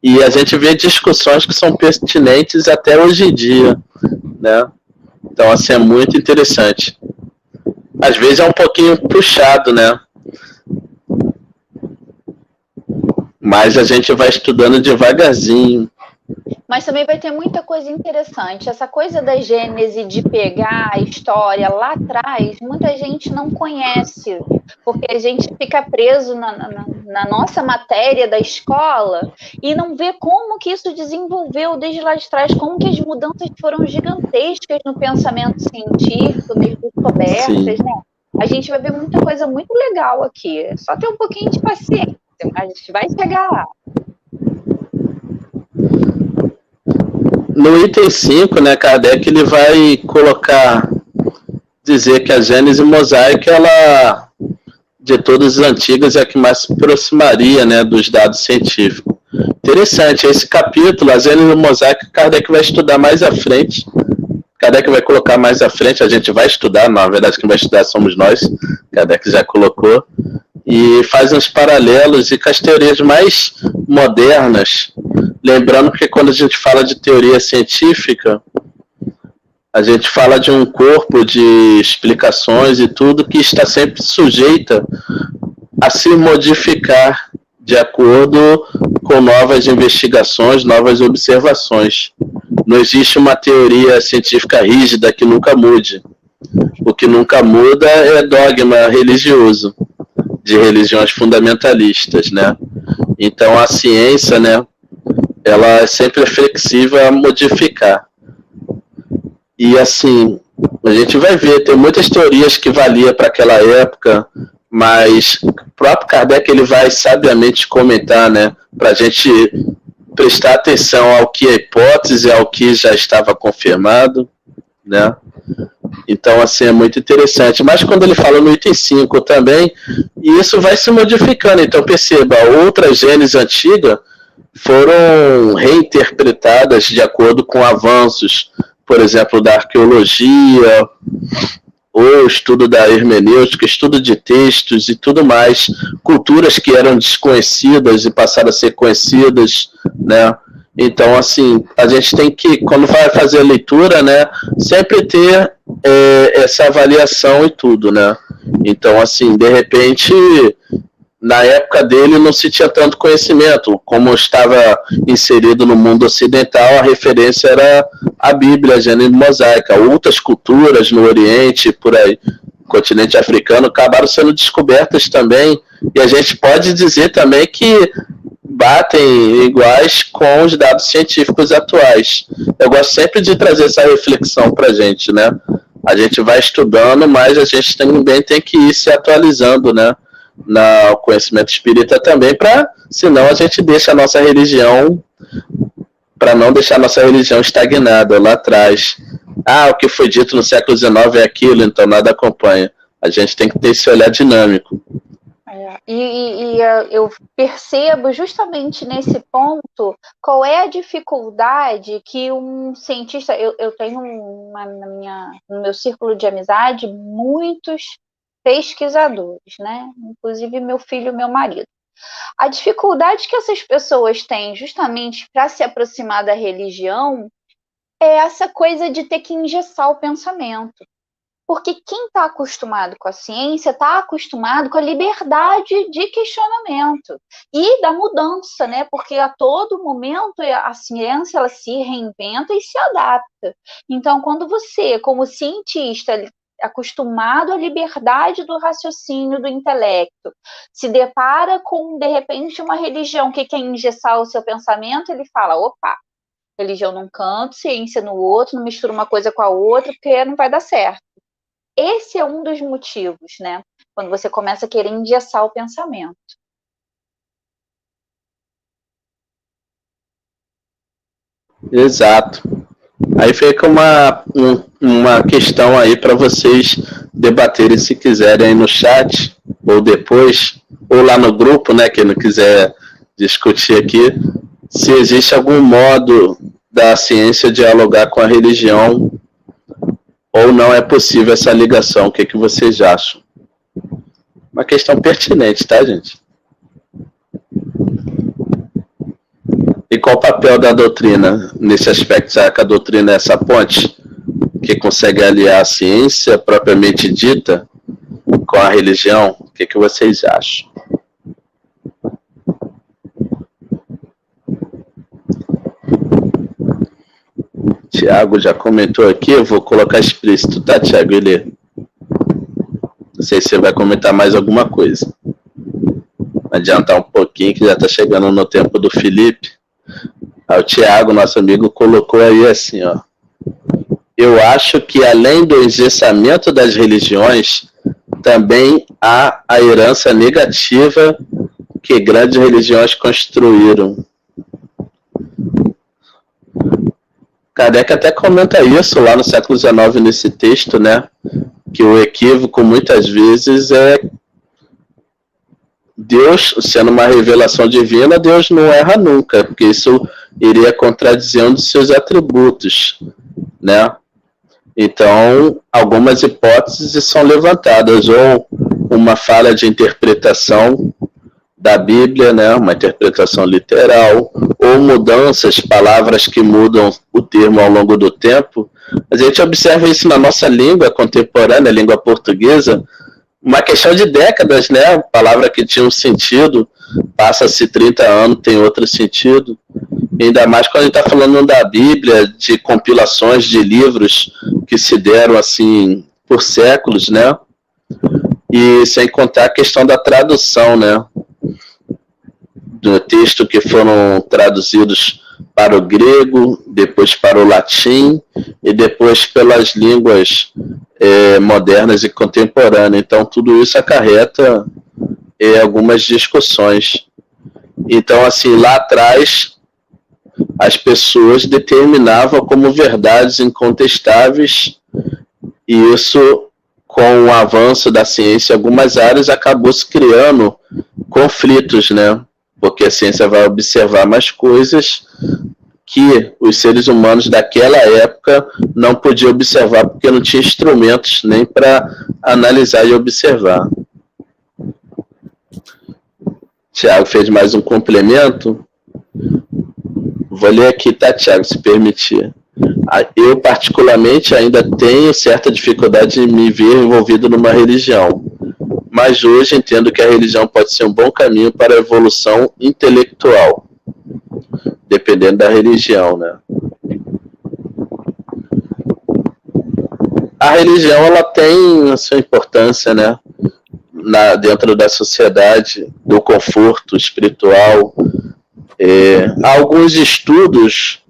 e a gente vê discussões que são pertinentes até hoje em dia, né? Então, assim, é muito interessante. às vezes é um pouquinho puxado, né? Mas a gente vai estudando devagarzinho. Mas também vai ter muita coisa interessante. Essa coisa da Gênese, de pegar a história lá atrás, muita gente não conhece, porque a gente fica preso na nossa matéria da escola e não vê como que isso desenvolveu desde lá de trás, como que as mudanças foram gigantescas no pensamento científico, nas descobertas, né? A gente vai ver muita coisa muito legal aqui. É só ter um pouquinho de paciência, a gente vai chegar lá. No item 5, né, Kardec ele vai dizer que a Gênese mosaica, ela, de todas as antigas, é a que mais se aproximaria, né, dos dados científicos. Interessante, esse capítulo, a Gênese mosaica, Kardec vai estudar mais à frente. Kardec vai colocar mais à frente, a gente vai estudar, na verdade quem vai estudar somos nós, Kardec já colocou, e faz uns paralelos e com as teorias mais modernas. Lembrando que quando a gente fala de teoria científica, a gente fala de um corpo de explicações e tudo que está sempre sujeita a se modificar de acordo com novas investigações, novas observações. Não existe uma teoria científica rígida que nunca mude. O que nunca muda é dogma religioso, de religiões fundamentalistas, né? Então a ciência, né, ela é sempre flexível a modificar. E assim, a gente vai ver, tem muitas teorias que valia para aquela época, mas o próprio Kardec ele vai sabiamente comentar, né, para a gente prestar atenção ao que é hipótese, ao que já estava confirmado, né? Então, assim, é muito interessante. Mas quando ele fala no item 5 também, isso vai se modificando. Então, perceba, outras Gênesis antigas foram reinterpretadas de acordo com avanços, por exemplo, da arqueologia, ou estudo da hermenêutica, estudo de textos e tudo mais, culturas que eram desconhecidas e passaram a ser conhecidas, né? Então, assim, a gente tem que, quando vai fazer a leitura, né, sempre ter essa avaliação e tudo, né? Então, assim, de repente, na época dele não se tinha tanto conhecimento, como estava inserido no mundo ocidental, a referência era a Bíblia, a Gênese mosaica. Outras culturas no Oriente, por aí, continente africano, acabaram sendo descobertas também, e a gente pode dizer também que batem iguais com os dados científicos atuais. Eu gosto sempre de trazer essa reflexão para a gente, né? A gente vai estudando, mas a gente também tem que ir se atualizando, né? No conhecimento espírita também, senão a gente deixa a nossa religião, para não deixar a nossa religião estagnada lá atrás. O que foi dito no século XIX é aquilo, então nada acompanha. A gente tem que ter esse olhar dinâmico. Eu percebo justamente nesse ponto qual é a dificuldade que um cientista... Eu tenho no meu círculo de amizade muitos pesquisadores, né? Inclusive meu filho e meu marido. A dificuldade que essas pessoas têm justamente para se aproximar da religião é essa coisa de ter que engessar o pensamento. Porque quem está acostumado com a ciência está acostumado com a liberdade de questionamento e da mudança, né? Porque a todo momento a ciência ela se reinventa e se adapta. Então, quando você, como cientista, acostumado à liberdade do raciocínio, do intelecto, se depara com, de repente, uma religião que quer engessar o seu pensamento, ele fala, opa, religião num canto, ciência no outro, não mistura uma coisa com a outra, porque não vai dar certo. Esse é um dos motivos, né? Quando você começa a querer engessar o pensamento. Exato. Aí fica uma questão aí para vocês debaterem se quiserem aí no chat, ou depois, ou lá no grupo, né? Quem não quiser discutir aqui, se existe algum modo da ciência dialogar com a religião, ou não é possível essa ligação. O que vocês acham? Uma questão pertinente, tá, gente? E qual o papel da doutrina nesse aspecto? Será que a doutrina é essa ponte que consegue aliar a ciência propriamente dita com a religião? O que vocês acham? Tiago já comentou aqui, eu vou colocar explícito, tá, Tiago? Não sei se você vai comentar mais alguma coisa. Adiantar um pouquinho, que já está chegando no tempo do Felipe. O Tiago, nosso amigo, colocou aí assim, ó. Eu acho que além do engessamento das religiões, também há a herança negativa que grandes religiões construíram. Kardec até comenta isso lá no século XIX, nesse texto, né? Que o equívoco, muitas vezes, é Deus, sendo uma revelação divina, Deus não erra nunca, porque isso iria contradizer um dos seus atributos, né? Então, algumas hipóteses são levantadas, ou uma falha de interpretação da Bíblia, né? Uma interpretação literal, ou mudanças, palavras que mudam o termo ao longo do tempo. A gente observa isso na nossa língua contemporânea, a língua portuguesa, uma questão de décadas, né? A palavra que tinha um sentido, passa-se 30 anos, tem outro sentido. Ainda mais quando a gente está falando da Bíblia, de compilações de livros que se deram assim por séculos, né? E sem contar a questão da tradução, né? Do texto que foram traduzidos para o grego, depois para o latim e depois pelas línguas modernas e contemporâneas. Então, tudo isso acarreta algumas discussões. Então, assim, lá atrás, as pessoas determinavam como verdades incontestáveis, e isso, com o avanço da ciência em algumas áreas, acabou se criando conflitos, né? Porque a ciência vai observar mais coisas que os seres humanos daquela época não podiam observar, porque não tinha instrumentos nem para analisar e observar. Tiago fez mais um complemento. Vou ler aqui, tá, Tiago, se permitir. Eu, particularmente, ainda tenho certa dificuldade de me ver envolvido numa religião, mas hoje entendo que a religião pode ser um bom caminho para a evolução intelectual, dependendo da religião, né? A religião, ela tem a sua importância, né? Dentro da sociedade, do conforto espiritual. Há alguns estudos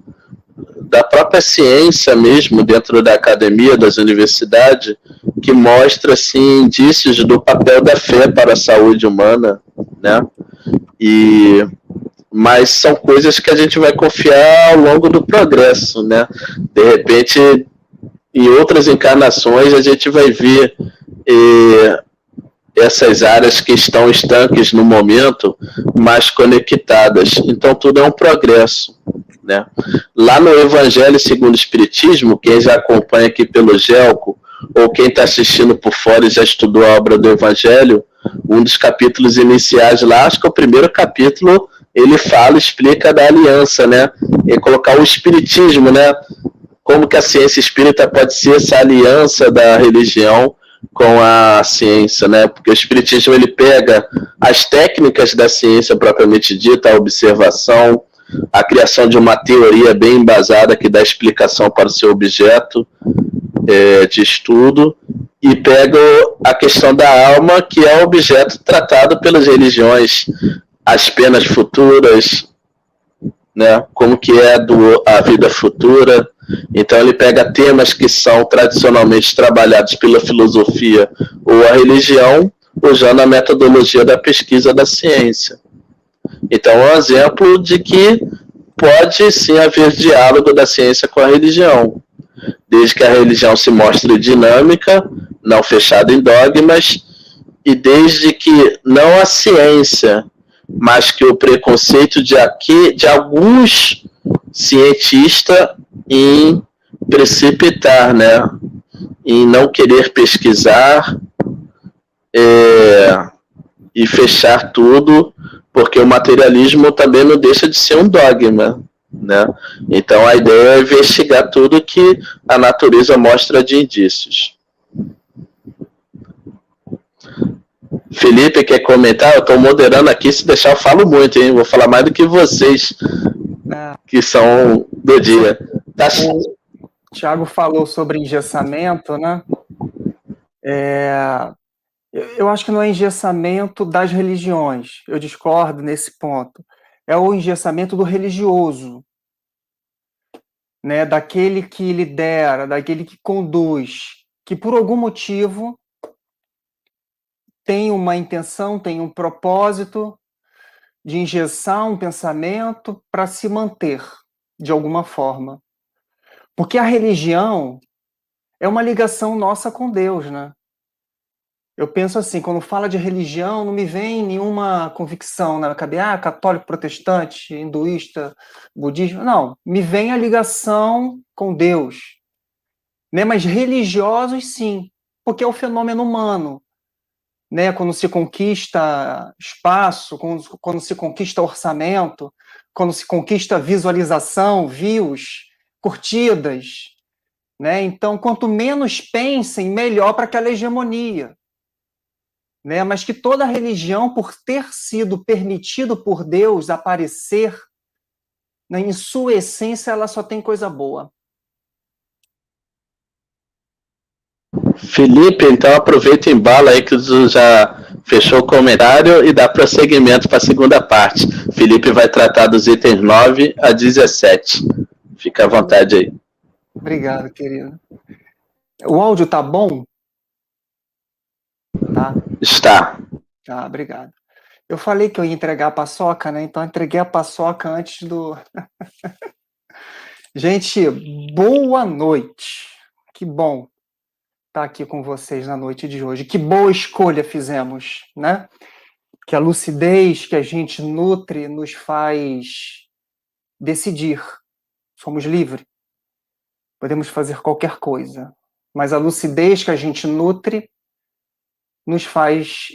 da própria ciência mesmo, dentro da academia, das universidades, que mostra assim, indícios do papel da fé para a saúde humana, né? Mas são coisas que a gente vai confiar ao longo do progresso, né? De repente, em outras encarnações, a gente vai ver essas áreas que estão estanques no momento, mais conectadas. Então, tudo é um progresso, né? Lá no Evangelho segundo o Espiritismo, quem já acompanha aqui pelo Gelco, ou quem está assistindo por fora e já estudou a obra do Evangelho, um dos capítulos iniciais lá, acho que é o primeiro capítulo, ele explica da aliança, né? E colocar o Espiritismo, né? Como que a ciência espírita pode ser essa aliança da religião com a ciência, né? Porque o Espiritismo, ele pega as técnicas da ciência propriamente dita, a observação, a criação de uma teoria bem embasada que dá explicação para o seu objeto de estudo, e pega a questão da alma, que é o objeto tratado pelas religiões, as penas futuras, né? Como que é a vida futura. Então ele pega temas que são tradicionalmente trabalhados pela filosofia ou a religião, usando a metodologia da pesquisa da ciência. Então é um exemplo de que pode sim haver diálogo da ciência com a religião, desde que a religião se mostre dinâmica, não fechada em dogmas, e desde que não a ciência, mas que o preconceito de alguns cientistas em precipitar, né? Em não querer pesquisar e fechar tudo, porque o materialismo também não deixa de ser um dogma, né? Então a ideia é investigar tudo que a natureza mostra de indícios. Felipe quer comentar? Eu estou moderando aqui, se deixar eu falo muito, hein? Vou falar mais do que vocês, que são do dia. Tá... O Tiago falou sobre engessamento, né? Eu acho que não é engessamento das religiões, eu discordo nesse ponto. É o engessamento do religioso, né? Daquele que lidera, daquele que conduz, que por algum motivo tem uma intenção, tem um propósito de engessar um pensamento para se manter de alguma forma. Porque a religião é uma ligação nossa com Deus, né? Eu penso assim, quando fala de religião, não me vem nenhuma convicção na cabeça, católico, protestante, hinduísta, budista. Não, me vem a ligação com Deus, né? Mas religiosos, sim, porque é o fenômeno humano, né? Quando se conquista espaço, quando se conquista orçamento, quando se conquista visualização, views, curtidas, né? Então, quanto menos pensem, melhor para aquela hegemonia. Né? Mas que toda religião, por ter sido permitido por Deus aparecer, né, em sua essência, ela só tem coisa boa. Felipe, então aproveita e embala aí que tu já fechou o comentário e dá prosseguimento para a segunda parte. Felipe vai tratar dos itens 9 a 17. Fica à vontade aí. Obrigado, querido. O áudio tá bom? Tá? Está. Tá, obrigado. Eu falei que eu ia entregar a paçoca, né? Então eu entreguei a paçoca antes do... Gente, boa noite. Que bom estar aqui com vocês na noite de hoje. Que boa escolha fizemos, né? Que a lucidez que a gente nutre nos faz decidir. Somos livres. Podemos fazer qualquer coisa. Mas a lucidez que a gente nutre nos faz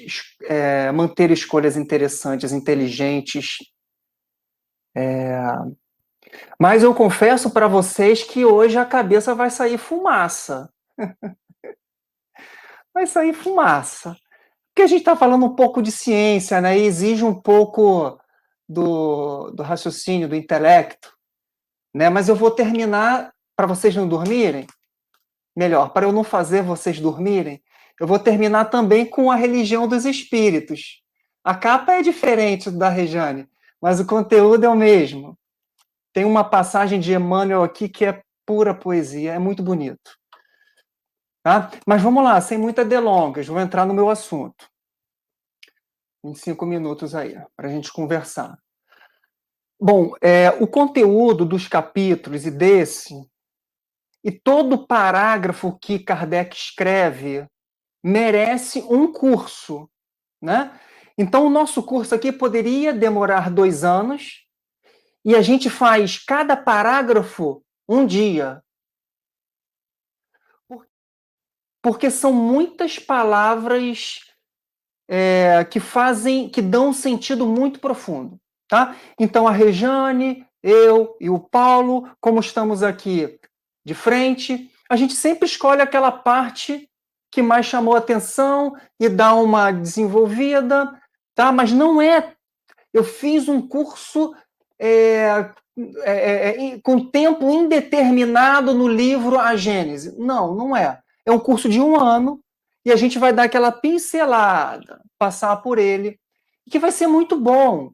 manter escolhas interessantes, inteligentes. Mas eu confesso para vocês que hoje a cabeça vai sair fumaça. Vai sair fumaça. Porque a gente está falando um pouco de ciência, né? E exige um pouco do raciocínio, do intelecto. Né? Mas eu vou terminar, para vocês não dormirem, melhor, para eu não fazer vocês dormirem, eu vou terminar também com a religião dos espíritos. A capa é diferente da Rejane, mas o conteúdo é o mesmo. Tem uma passagem de Emmanuel aqui que é pura poesia, é muito bonito. Tá? Mas vamos lá, sem muitas delongas, vou entrar no meu assunto. 25 minutos aí, para a gente conversar. Bom, o conteúdo dos capítulos e desse, e todo parágrafo que Kardec escreve, merece um curso, né? Então, o nosso curso aqui poderia demorar 2 anos, e a gente faz cada parágrafo um dia. Porque são muitas palavras que dão um sentido muito profundo, tá? Então, a Rejane, eu e o Paulo, como estamos aqui de frente, a gente sempre escolhe aquela parte que mais chamou atenção e dá uma desenvolvida, tá? Mas não é... Eu fiz um curso com tempo indeterminado no livro A Gênese. Não, não é. É um curso de 1 ano e a gente vai dar aquela pincelada, passar por ele, que vai ser muito bom,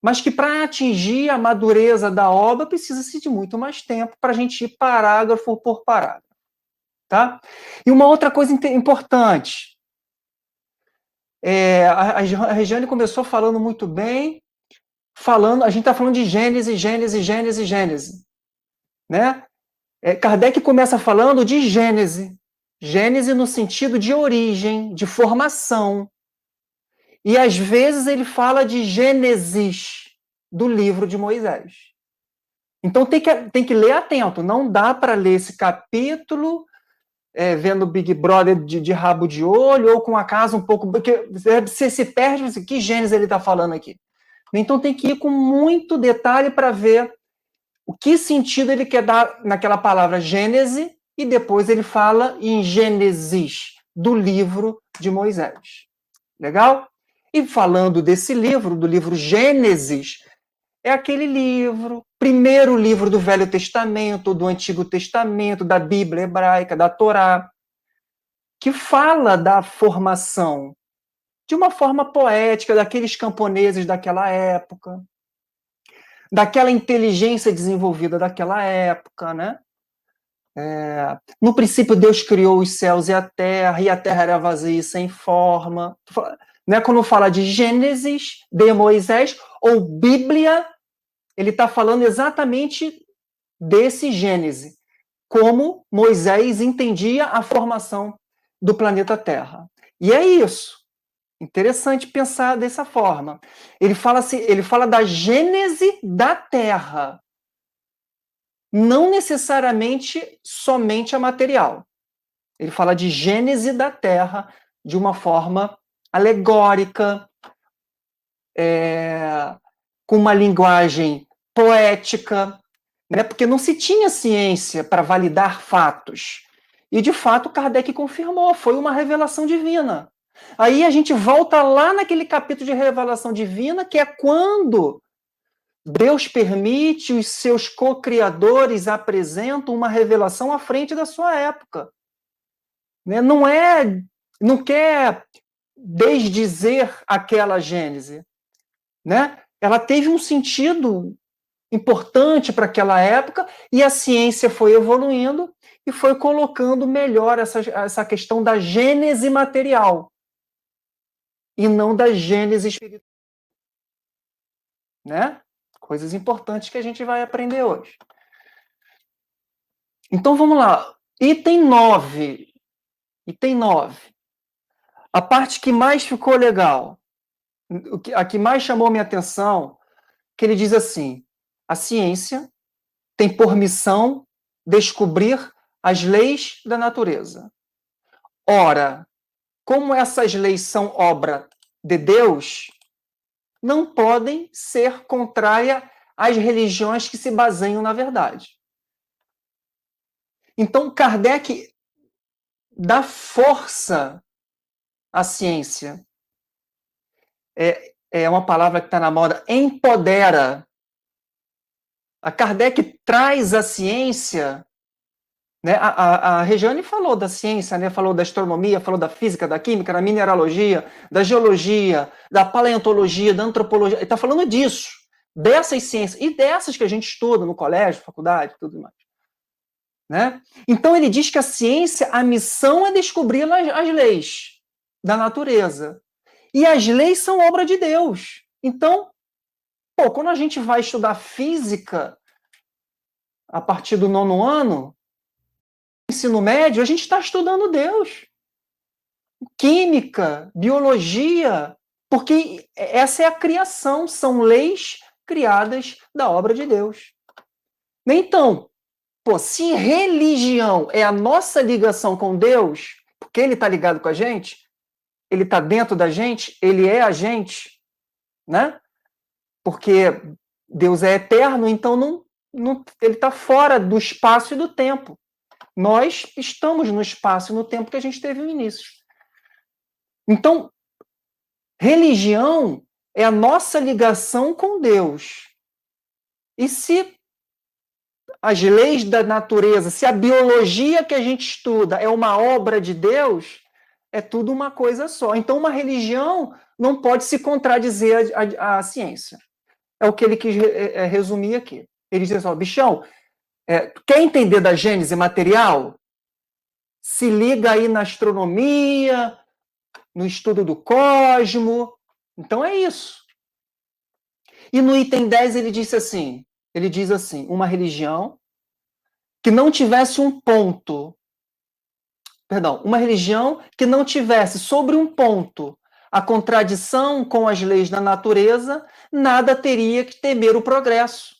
mas que para atingir a madureza da obra precisa-se de muito mais tempo para a gente ir parágrafo por parágrafo. Tá? E uma outra coisa importante, a Regiane começou falando muito bem, a gente está falando de Gênese, Gênese, Gênese, Gênese. Né? Kardec começa falando de Gênese. Gênese no sentido de origem, de formação. E às vezes ele fala de Gênesis, do livro de Moisés. Então tem que ler atento, não dá para ler esse capítulo vendo Big Brother de rabo de olho, ou com a casa um pouco... Porque você se perde, assim, que Gênesis ele está falando aqui? Então tem que ir com muito detalhe para ver o que sentido ele quer dar naquela palavra Gênese, e depois ele fala em Gênesis, do livro de Moisés. Legal? E falando desse livro, do livro Gênesis, é aquele livro, primeiro livro do Velho Testamento, do Antigo Testamento, da Bíblia hebraica, da Torá, que fala da formação de uma forma poética daqueles camponeses daquela época, daquela inteligência desenvolvida daquela época, né? No princípio, Deus criou os céus e a terra era vazia e sem forma. Né? Quando fala de Gênesis, de Moisés, ou Bíblia, ele está falando exatamente desse Gênesis, como Moisés entendia a formação do planeta Terra. E é isso. Interessante pensar dessa forma. Ele fala da gênese da Terra, não necessariamente somente a material. Ele fala de gênese da Terra de uma forma alegórica, com uma linguagem poética, né? Porque não se tinha ciência para validar fatos. E, de fato, Kardec confirmou, foi uma revelação divina. Aí a gente volta lá naquele capítulo de revelação divina, que é quando Deus permite, os seus co-criadores apresentam uma revelação à frente da sua época. Né? Não quer desdizer aquela Gênese. Né? Ela teve um sentido importante para aquela época e a ciência foi evoluindo e foi colocando melhor essa questão da gênese material e não da gênese espiritual. Né? Coisas importantes que a gente vai aprender hoje. Então vamos lá. Item 9. Item 9. A parte que mais ficou legal, a que mais chamou minha atenção, que ele diz assim: a ciência tem por missão descobrir as leis da natureza. Ora, como essas leis são obra de Deus, não podem ser contrárias às religiões que se baseiam na verdade. Então, Kardec dá força à ciência. É uma palavra que está na moda, empodera. A Kardec traz a ciência, né? A Regiane falou da ciência, né? Falou da astronomia, falou da física, da química, da mineralogia, da geologia, da paleontologia, da antropologia. Ele está falando disso, dessas ciências, e dessas que a gente estuda no colégio, faculdade, tudo mais. Né? Então ele diz que a ciência, a missão é descobrir as leis da natureza. E as leis são obra de Deus. Então, quando a gente vai estudar física a partir do 9º ano, ensino médio, a gente está estudando Deus. Química, biologia, porque essa é a criação, são leis criadas da obra de Deus. Então, se religião é a nossa ligação com Deus, porque ele está ligado com a gente, ele está dentro da gente, ele é a gente, né? Porque Deus é eterno, então ele está fora do espaço e do tempo. Nós estamos no espaço e no tempo que a gente teve no início. Então, religião é a nossa ligação com Deus. E se as leis da natureza, se a biologia que a gente estuda é uma obra de Deus, é tudo uma coisa só. Então, uma religião não pode se contradizer à ciência. É o que ele quis resumir aqui. Ele diz assim, bichão, quer entender da gênese material? Se liga aí na astronomia, no estudo do cosmo. Então é isso. E no item 10 ele diz assim, uma religião que não tivesse uma religião que não tivesse sobre um ponto a contradição com as leis da natureza, nada teria que temer o progresso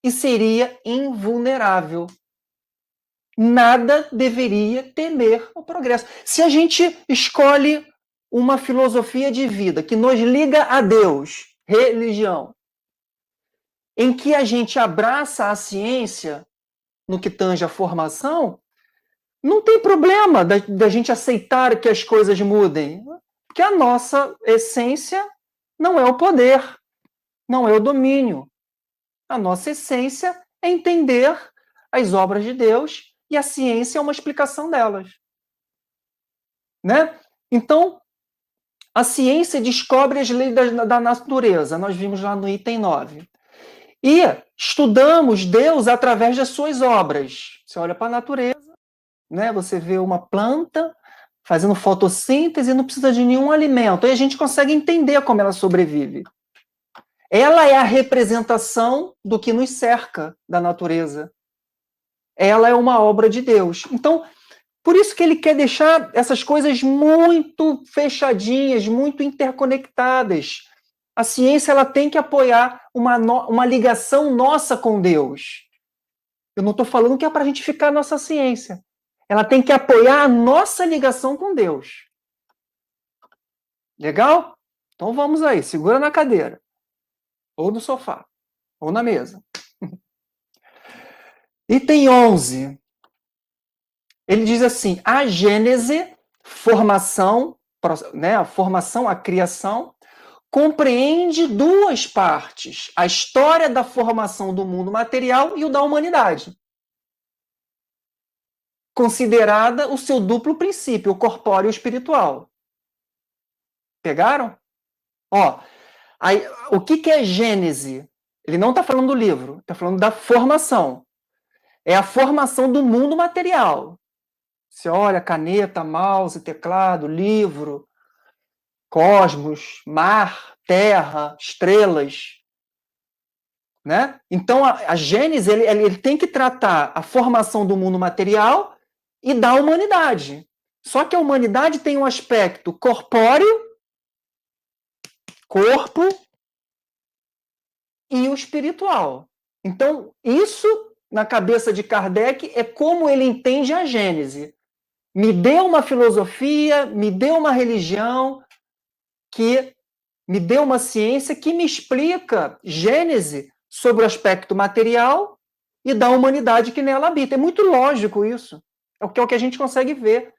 e seria invulnerável. Nada deveria temer o progresso. Se a gente escolhe uma filosofia de vida que nos liga a Deus, religião, em que a gente abraça a ciência no que tange a formação, não tem problema da gente aceitar que as coisas mudem. que a nossa essência não é o poder, não é o domínio. A nossa essência é entender as obras de Deus e a ciência é uma explicação delas. Né? Então, a ciência descobre as leis da natureza. Nós vimos lá no item 9. E estudamos Deus através das suas obras. Você olha para a natureza, né? Você vê uma planta fazendo fotossíntese e não precisa de nenhum alimento. Aí a gente consegue entender como ela sobrevive. Ela é a representação do que nos cerca da natureza. Ela é uma obra de Deus. Então, por isso que ele quer deixar essas coisas muito fechadinhas, muito interconectadas. A ciência ela tem que apoiar uma ligação nossa com Deus. Eu não estou falando que é para a gente ficar na nossa ciência. Ela tem que apoiar a nossa ligação com Deus. Legal? Então vamos aí, segura na cadeira. Ou no sofá. Ou na mesa. Item 11. Ele diz assim, a Gênese, formação, né, a formação, a criação, compreende duas partes, a história da formação do mundo material e o da humanidade. Considerada o seu duplo princípio, o corpóreo e o espiritual. Pegaram? Ó, aí, o que é Gênese? Ele não está falando do livro, está falando da formação. É a formação do mundo material. Você olha, caneta, mouse, teclado, livro, cosmos, mar, terra, estrelas. Né? Então, a Gênese ele tem que tratar a formação do mundo material e da humanidade. Só que a humanidade tem um aspecto corpóreo, corpo, e o espiritual. Então, isso, na cabeça de Kardec, é como ele entende a Gênese. Me deu uma filosofia, me deu uma religião, que me deu uma ciência que me explica Gênese sobre o aspecto material e da humanidade que nela habita. É muito lógico isso. É o que a gente consegue ver.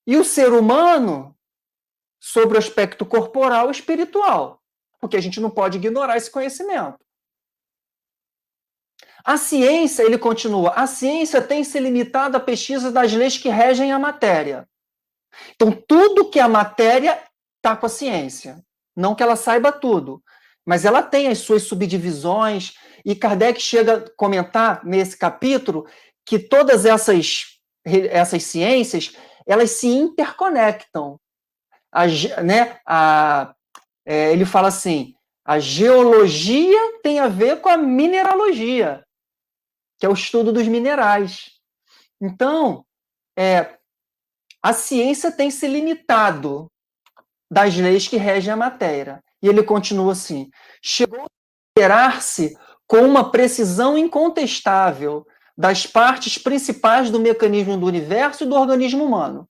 E o ser humano sobre o aspecto corporal e espiritual, porque a gente não pode ignorar esse conhecimento. A ciência, ele continua, a ciência tem se limitado à pesquisa das leis que regem a matéria. Então, tudo que é a matéria está com a ciência. Não que ela saiba tudo, mas ela tem as suas subdivisões, e Kardec chega a comentar nesse capítulo que todas essas ciências, elas se interconectam. Ele fala assim, a geologia tem a ver com a mineralogia, que é o estudo dos minerais. Então, a ciência tem se limitado das leis que regem a matéria. E ele continua assim, chegou a considerar-se com uma precisão incontestável das partes principais do mecanismo do universo e do organismo humano.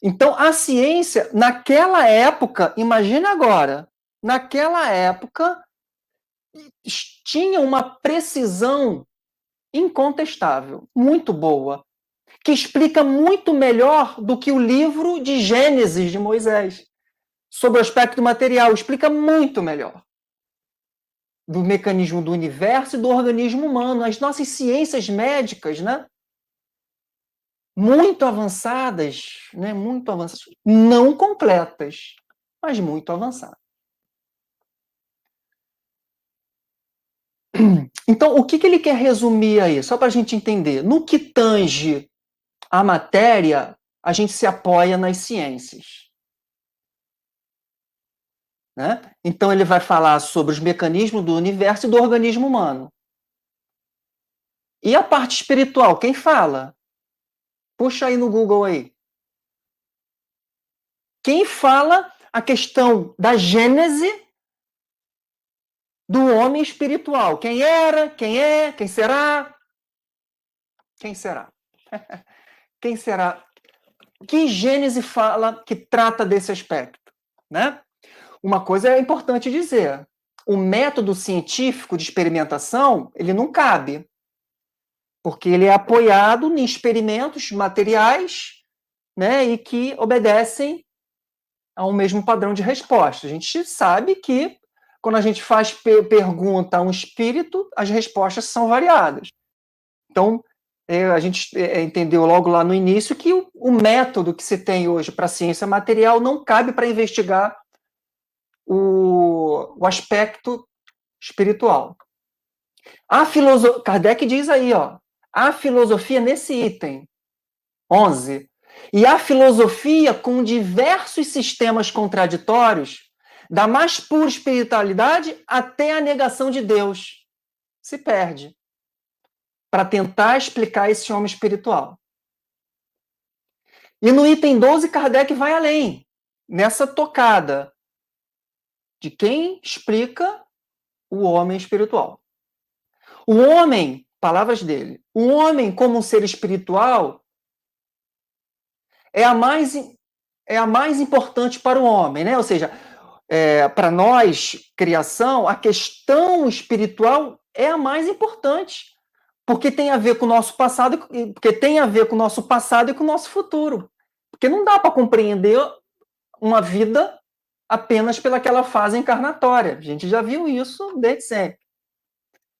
Então, a ciência, naquela época, imagina agora, naquela época, tinha uma precisão incontestável, muito boa, que explica muito melhor do que o livro de Gênesis de Moisés, sobre o aspecto material, explica muito melhor do mecanismo do universo e do organismo humano. As nossas ciências médicas, né? Muito avançadas, né? Muito avançadas, não completas, mas muito avançadas. Então, o que ele quer resumir aí? Só para a gente entender. No que tange a matéria, a gente se apoia nas ciências. Né? Então, ele vai falar sobre os mecanismos do universo e do organismo humano. E a parte espiritual, quem fala? Puxa aí no Google aí. Quem fala a questão da gênese do homem espiritual? Quem era? Quem é? Quem será? Quem será? Quem será? Que Gênese fala que trata desse aspecto? Né? Uma coisa é importante dizer. O método científico de experimentação, ele não cabe. Porque ele é apoiado em experimentos materiais, né, e que obedecem a um mesmo padrão de resposta. A gente sabe que, quando a gente faz pergunta a um espírito, as respostas são variadas. Então, a gente entendeu logo lá no início que o método que se tem hoje para a ciência material não cabe para investigar o aspecto espiritual. Kardec diz aí, ó, a filosofia nesse item 11, e a filosofia com diversos sistemas contraditórios, da mais pura espiritualidade até a negação de Deus, se perde para tentar explicar esse homem espiritual. E no item 12, Kardec vai além, nessa tocada de quem explica o homem espiritual. O homem, palavras dele, o homem como um ser espiritual é a mais importante para o homem, né? Ou seja, para nós, criação, a questão espiritual é a mais importante, porque tem a ver com o nosso passado, porque tem a ver com o nosso passado e com o nosso futuro. Porque não dá para compreender uma vida apenas pelaquela fase encarnatória. A gente já viu isso desde sempre.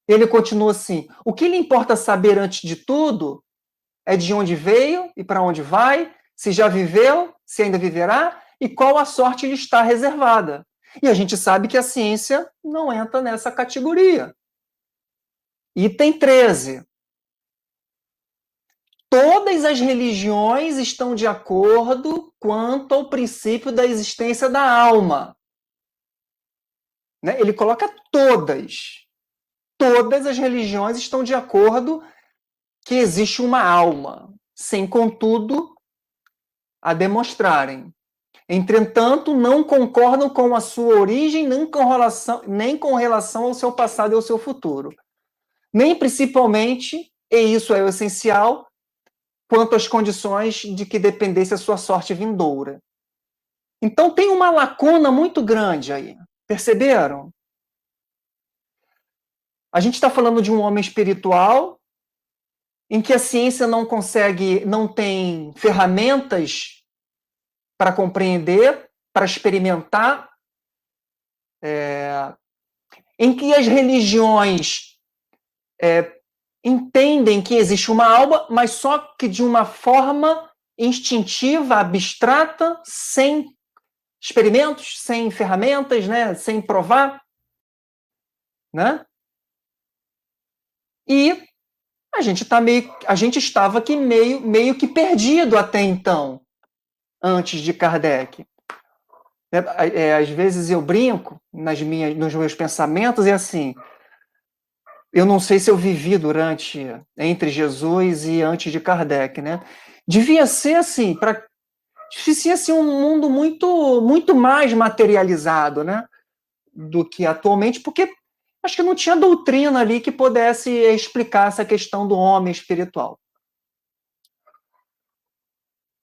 Ele continua assim: o que lhe importa saber antes de tudo é de onde veio e para onde vai, se já viveu, se ainda viverá e qual a sorte lhe está reservada. E a gente sabe que a ciência não entra nessa categoria. Item 13. Todas as religiões estão de acordo quanto ao princípio da existência da alma. Né? Ele coloca todas. Todas as religiões estão de acordo que existe uma alma, sem, contudo, a demonstrarem. Entretanto, não concordam com a sua origem, nem com relação ao seu passado e ao seu futuro. Nem principalmente, e isso é o essencial, quanto às condições de que dependesse a sua sorte vindoura. Então tem uma lacuna muito grande aí. Perceberam? A gente está falando de um homem espiritual em que a ciência não tem ferramentas para compreender, para experimentar, em que as religiões entendem que existe uma alma, mas só que de uma forma instintiva, abstrata, sem experimentos, sem ferramentas, né, sem provar, né? E a gente estava aqui meio que perdido até então, antes de Kardec. Às vezes eu brinco nos meus pensamentos, é assim: eu não sei se eu vivi entre Jesus e antes de Kardec, né? Devia ser assim, um mundo muito mais materializado, né, do que atualmente, porque acho que não tinha doutrina ali que pudesse explicar essa questão do homem espiritual.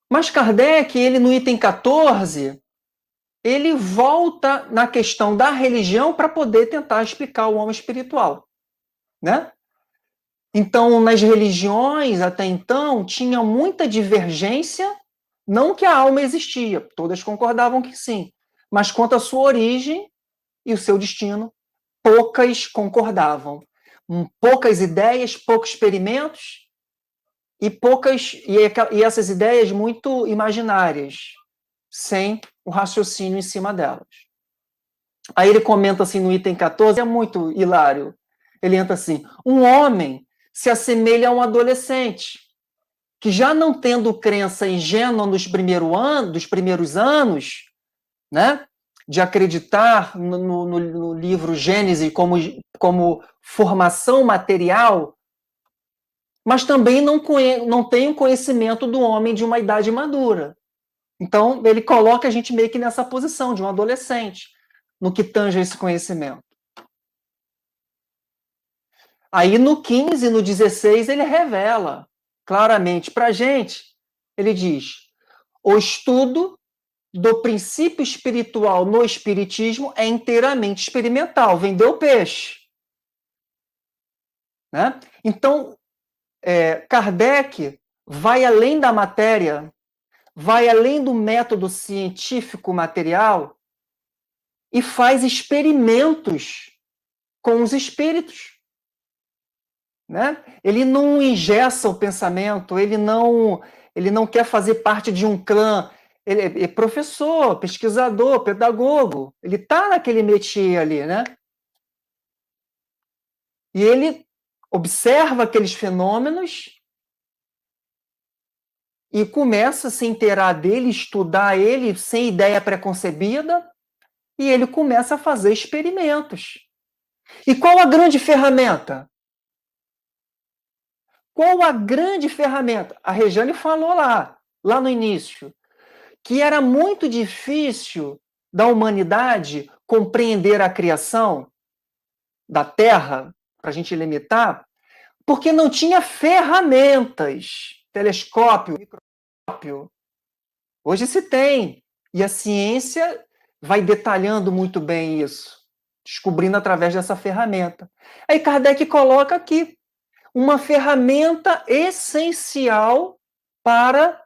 Mas Kardec, ele no item 14, ele volta na questão da religião para poder tentar explicar o homem espiritual, né? Então, nas religiões, até então, tinha muita divergência, não que a alma existia, todas concordavam que sim, mas quanto à sua origem e o seu destino, poucas concordavam. Poucas ideias, poucos experimentos e essas ideias muito imaginárias, sem o raciocínio em cima delas. Aí ele comenta assim no item 14, é muito hilário. Ele entra assim: um homem se assemelha a um adolescente, que já não tendo crença ingênua dos primeiros anos, né, de acreditar no livro Gênesis como formação material, mas também não tem o conhecimento do homem de uma idade madura. Então, ele coloca a gente meio que nessa posição de um adolescente, no que tange a esse conhecimento. Aí no 15 e no 16 ele revela claramente para a gente, ele diz: o estudo do princípio espiritual no espiritismo é inteiramente experimental, vendeu peixe. Né? Então, Kardec vai além da matéria vai além do método científico material e faz experimentos com os espíritos. Né? Ele não engessa o pensamento, ele não quer fazer parte de um clã. Ele é professor, pesquisador, pedagogo. Ele está naquele métier ali, né? E ele observa aqueles fenômenos e começa a se inteirar dele, estudar ele sem ideia preconcebida, e ele começa a fazer experimentos. E qual a grande ferramenta? Qual a grande ferramenta? A Rejane falou lá no início, que era muito difícil da humanidade compreender a criação da Terra, para a gente limitar, porque não tinha ferramentas, telescópio, microscópio. Hoje se tem, e a ciência vai detalhando muito bem isso, descobrindo através dessa ferramenta. Aí Kardec coloca aqui uma ferramenta essencial para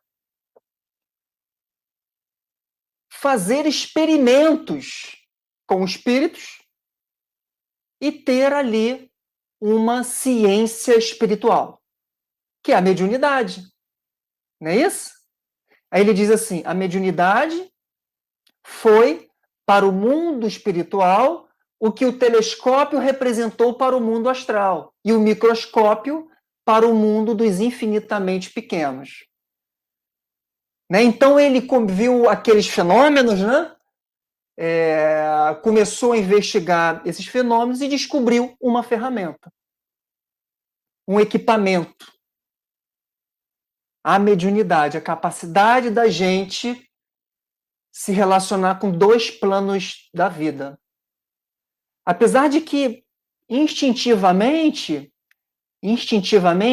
fazer experimentos com espíritos e ter ali uma ciência espiritual, que é a mediunidade. Não é isso? Aí ele diz assim: a mediunidade foi para o mundo espiritual o que o telescópio representou para o mundo astral e o microscópio para o mundo dos infinitamente pequenos. Né? Então ele viu aqueles fenômenos, né? Começou a investigar esses fenômenos e descobriu uma ferramenta, um equipamento. A mediunidade, a capacidade da gente se relacionar com dois planos da vida. Apesar de que instintivamente,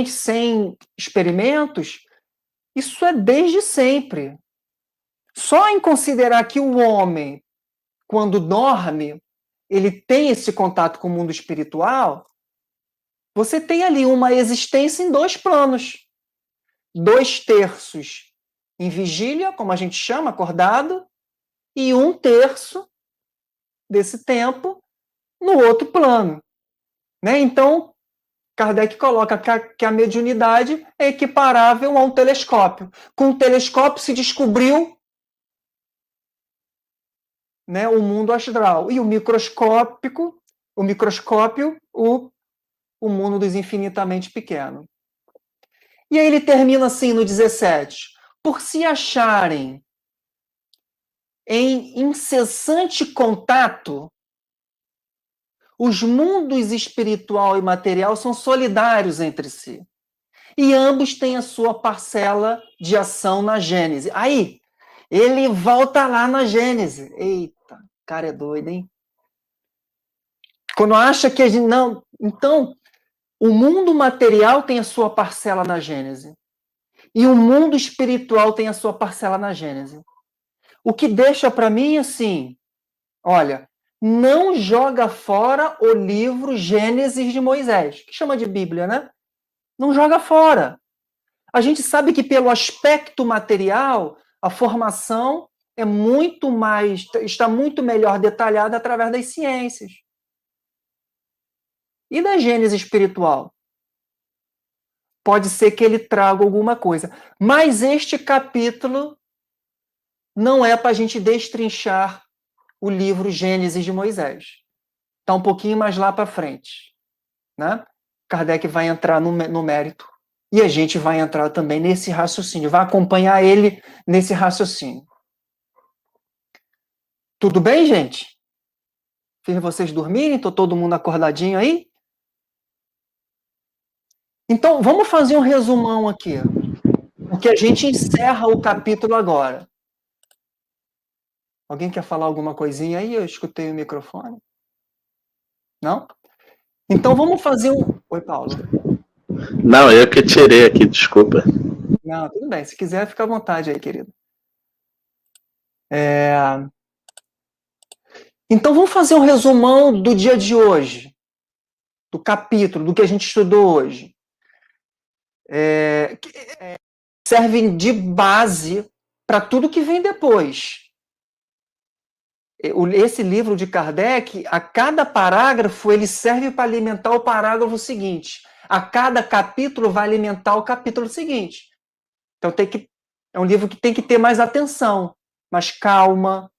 sem experimentos, isso é desde sempre. Só em considerar que o homem, quando dorme, ele tem esse contato com o mundo espiritual, você tem ali uma existência em dois planos. 2/3 em vigília, como a gente chama, acordado, e 1/3 desse tempo no outro plano. Né? Então, Kardec coloca que a mediunidade é equiparável a um telescópio. Com o telescópio se descobriu, né, o mundo astral. E o microscópio, o mundo dos infinitamente pequenos. E aí ele termina assim no 17. Por se acharem em incessante contato, os mundos espiritual e material são solidários entre si. E ambos têm a sua parcela de ação na Gênese. Aí, ele volta lá na Gênese. Eita, cara é doido, hein? Quando acha que a gente... Não, então, o mundo material tem a sua parcela na Gênese. E o mundo espiritual tem a sua parcela na Gênese. O que deixa para mim assim, olha, não joga fora o livro Gênesis de Moisés, que chama de Bíblia, né? Não joga fora. A gente sabe que pelo aspecto material, a formação está muito melhor detalhada através das ciências. E da Gênese espiritual? Pode ser que ele traga alguma coisa. Mas este capítulo não é para a gente destrinchar o livro Gênesis de Moisés. Está um pouquinho mais lá para frente. Né? Kardec vai entrar no mérito e a gente vai entrar também nesse raciocínio, vai acompanhar ele nesse raciocínio. Tudo bem, gente? Fiz vocês dormirem? Estou todo mundo acordadinho aí? Então, vamos fazer um resumão aqui, porque a gente encerra o capítulo agora. Alguém quer falar alguma coisinha aí? Eu escutei o microfone. Não? Então vamos fazer um... Oi, Paulo. Não, eu que tirei aqui, desculpa. Não, tudo bem. Se quiser, fica à vontade aí, querido. Então vamos fazer um resumão do dia de hoje, do capítulo, do que a gente estudou hoje. Servem de base para tudo que vem depois. Esse livro de Kardec, a cada parágrafo, ele serve para alimentar o parágrafo seguinte. A cada capítulo vai alimentar o capítulo seguinte. Então é um livro que tem que ter mais atenção, mais calma,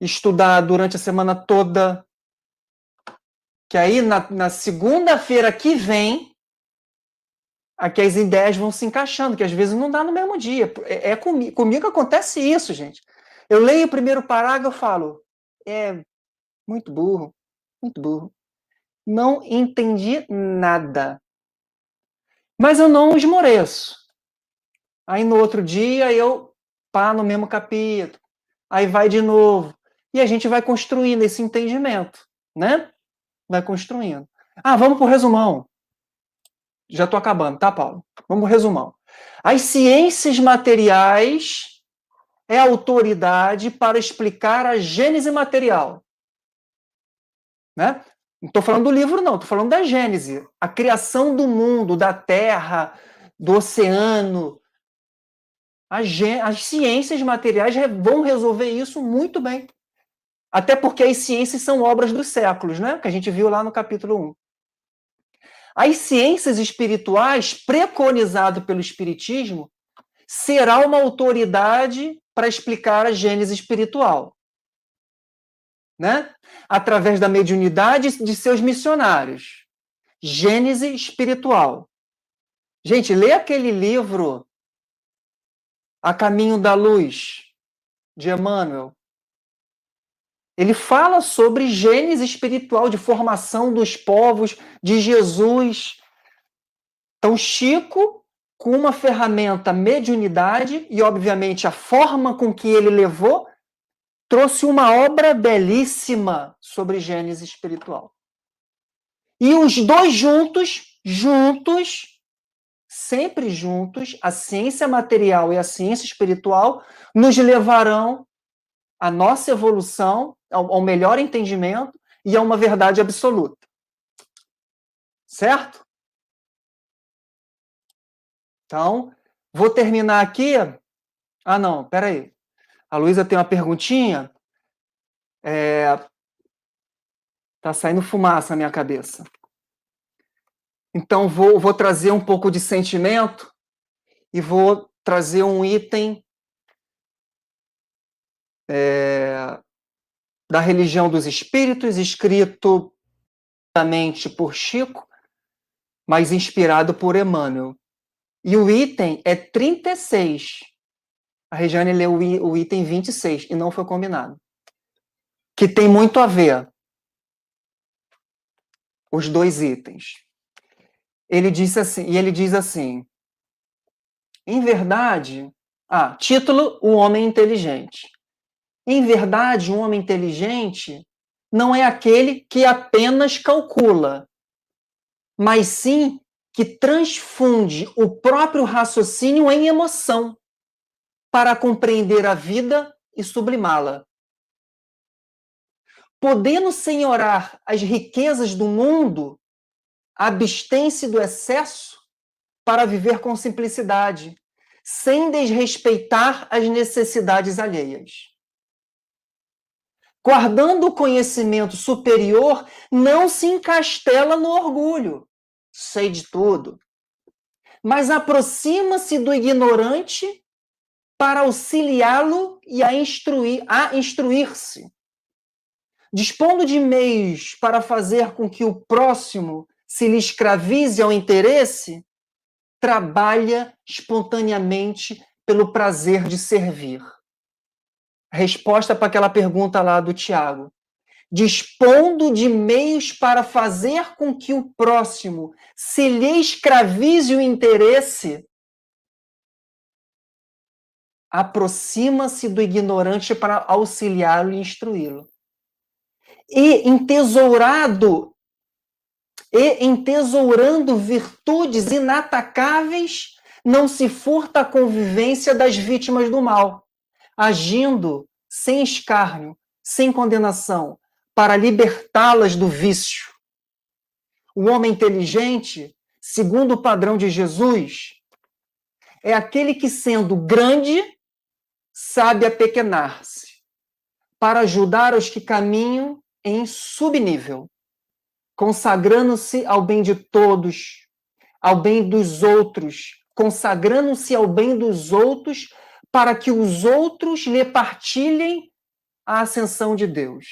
estudar durante a semana toda. Que aí, na segunda-feira que vem, aqui as ideias vão se encaixando, que às vezes não dá no mesmo dia. Comigo acontece isso, gente. Eu leio o primeiro parágrafo e falo, muito burro, muito burro. Não entendi nada. Mas eu não esmoreço. Aí no outro dia eu paro no mesmo capítulo. Aí vai de novo. E a gente vai construindo esse entendimento, né? Vai construindo. Vamos pro resumão. Já estou acabando, tá, Paulo? Vamos pro resumão. As ciências materiais é a autoridade para explicar a gênese material. Né? Não estou falando do livro, não. Estou falando da Gênese. A criação do mundo, da Terra, do oceano. As ciências materiais vão resolver isso muito bem. Até porque as ciências são obras dos séculos, né? Que a gente viu lá no capítulo 1. As ciências espirituais, preconizado pelo Espiritismo, será uma autoridade para explicar a gênese espiritual. Né? Através da mediunidade de seus missionários. Gênese espiritual. Gente, lê aquele livro A Caminho da Luz, de Emmanuel. Ele fala sobre gênese espiritual, de formação dos povos, de Jesus. Então, Chico, com uma ferramenta mediunidade, e obviamente a forma com que ele levou, trouxe uma obra belíssima sobre gênese espiritual. E os dois juntos, sempre juntos, a ciência material e a ciência espiritual, nos levarão à nossa evolução, ao melhor entendimento e a uma verdade absoluta. Certo? Então, vou terminar aqui. Não, peraí. A Luísa tem uma perguntinha. Tá saindo fumaça na minha cabeça. Então, vou trazer um pouco de sentimento e vou trazer um item da religião dos espíritos, escrito por Chico, mas inspirado por Emmanuel. E o item é 36. A Regiane leu o item 26 e não foi combinado. Que tem muito a ver. Os dois itens. Ele diz assim, em verdade, título, o homem inteligente. Em verdade, um homem inteligente não é aquele que apenas calcula, mas sim que transfunde o próprio raciocínio em emoção para compreender a vida e sublimá-la. Podendo senhorar as riquezas do mundo, abstém-se do excesso para viver com simplicidade, sem desrespeitar as necessidades alheias. Guardando o conhecimento superior, não se encastela no orgulho, sei de tudo, mas aproxima-se do ignorante para auxiliá-lo e a instruir-se. Dispondo de meios para fazer com que o próximo se lhe escravize ao interesse, trabalha espontaneamente pelo prazer de servir. Resposta para aquela pergunta lá do Tiago. Dispondo de meios para fazer com que o próximo se lhe escravize o interesse, aproxima-se do ignorante para auxiliá-lo e instruí-lo. E entesourando virtudes inatacáveis, não se furta a convivência das vítimas do mal, agindo sem escárnio, sem condenação, para libertá-las do vício. O homem inteligente, segundo o padrão de Jesus, é aquele que, sendo grande, sabe apequenar-se, para ajudar os que caminham em subnível, consagrando-se ao bem de todos, ao bem dos outros, consagrando-se ao bem dos outros, para que os outros lhe partilhem a ascensão de Deus.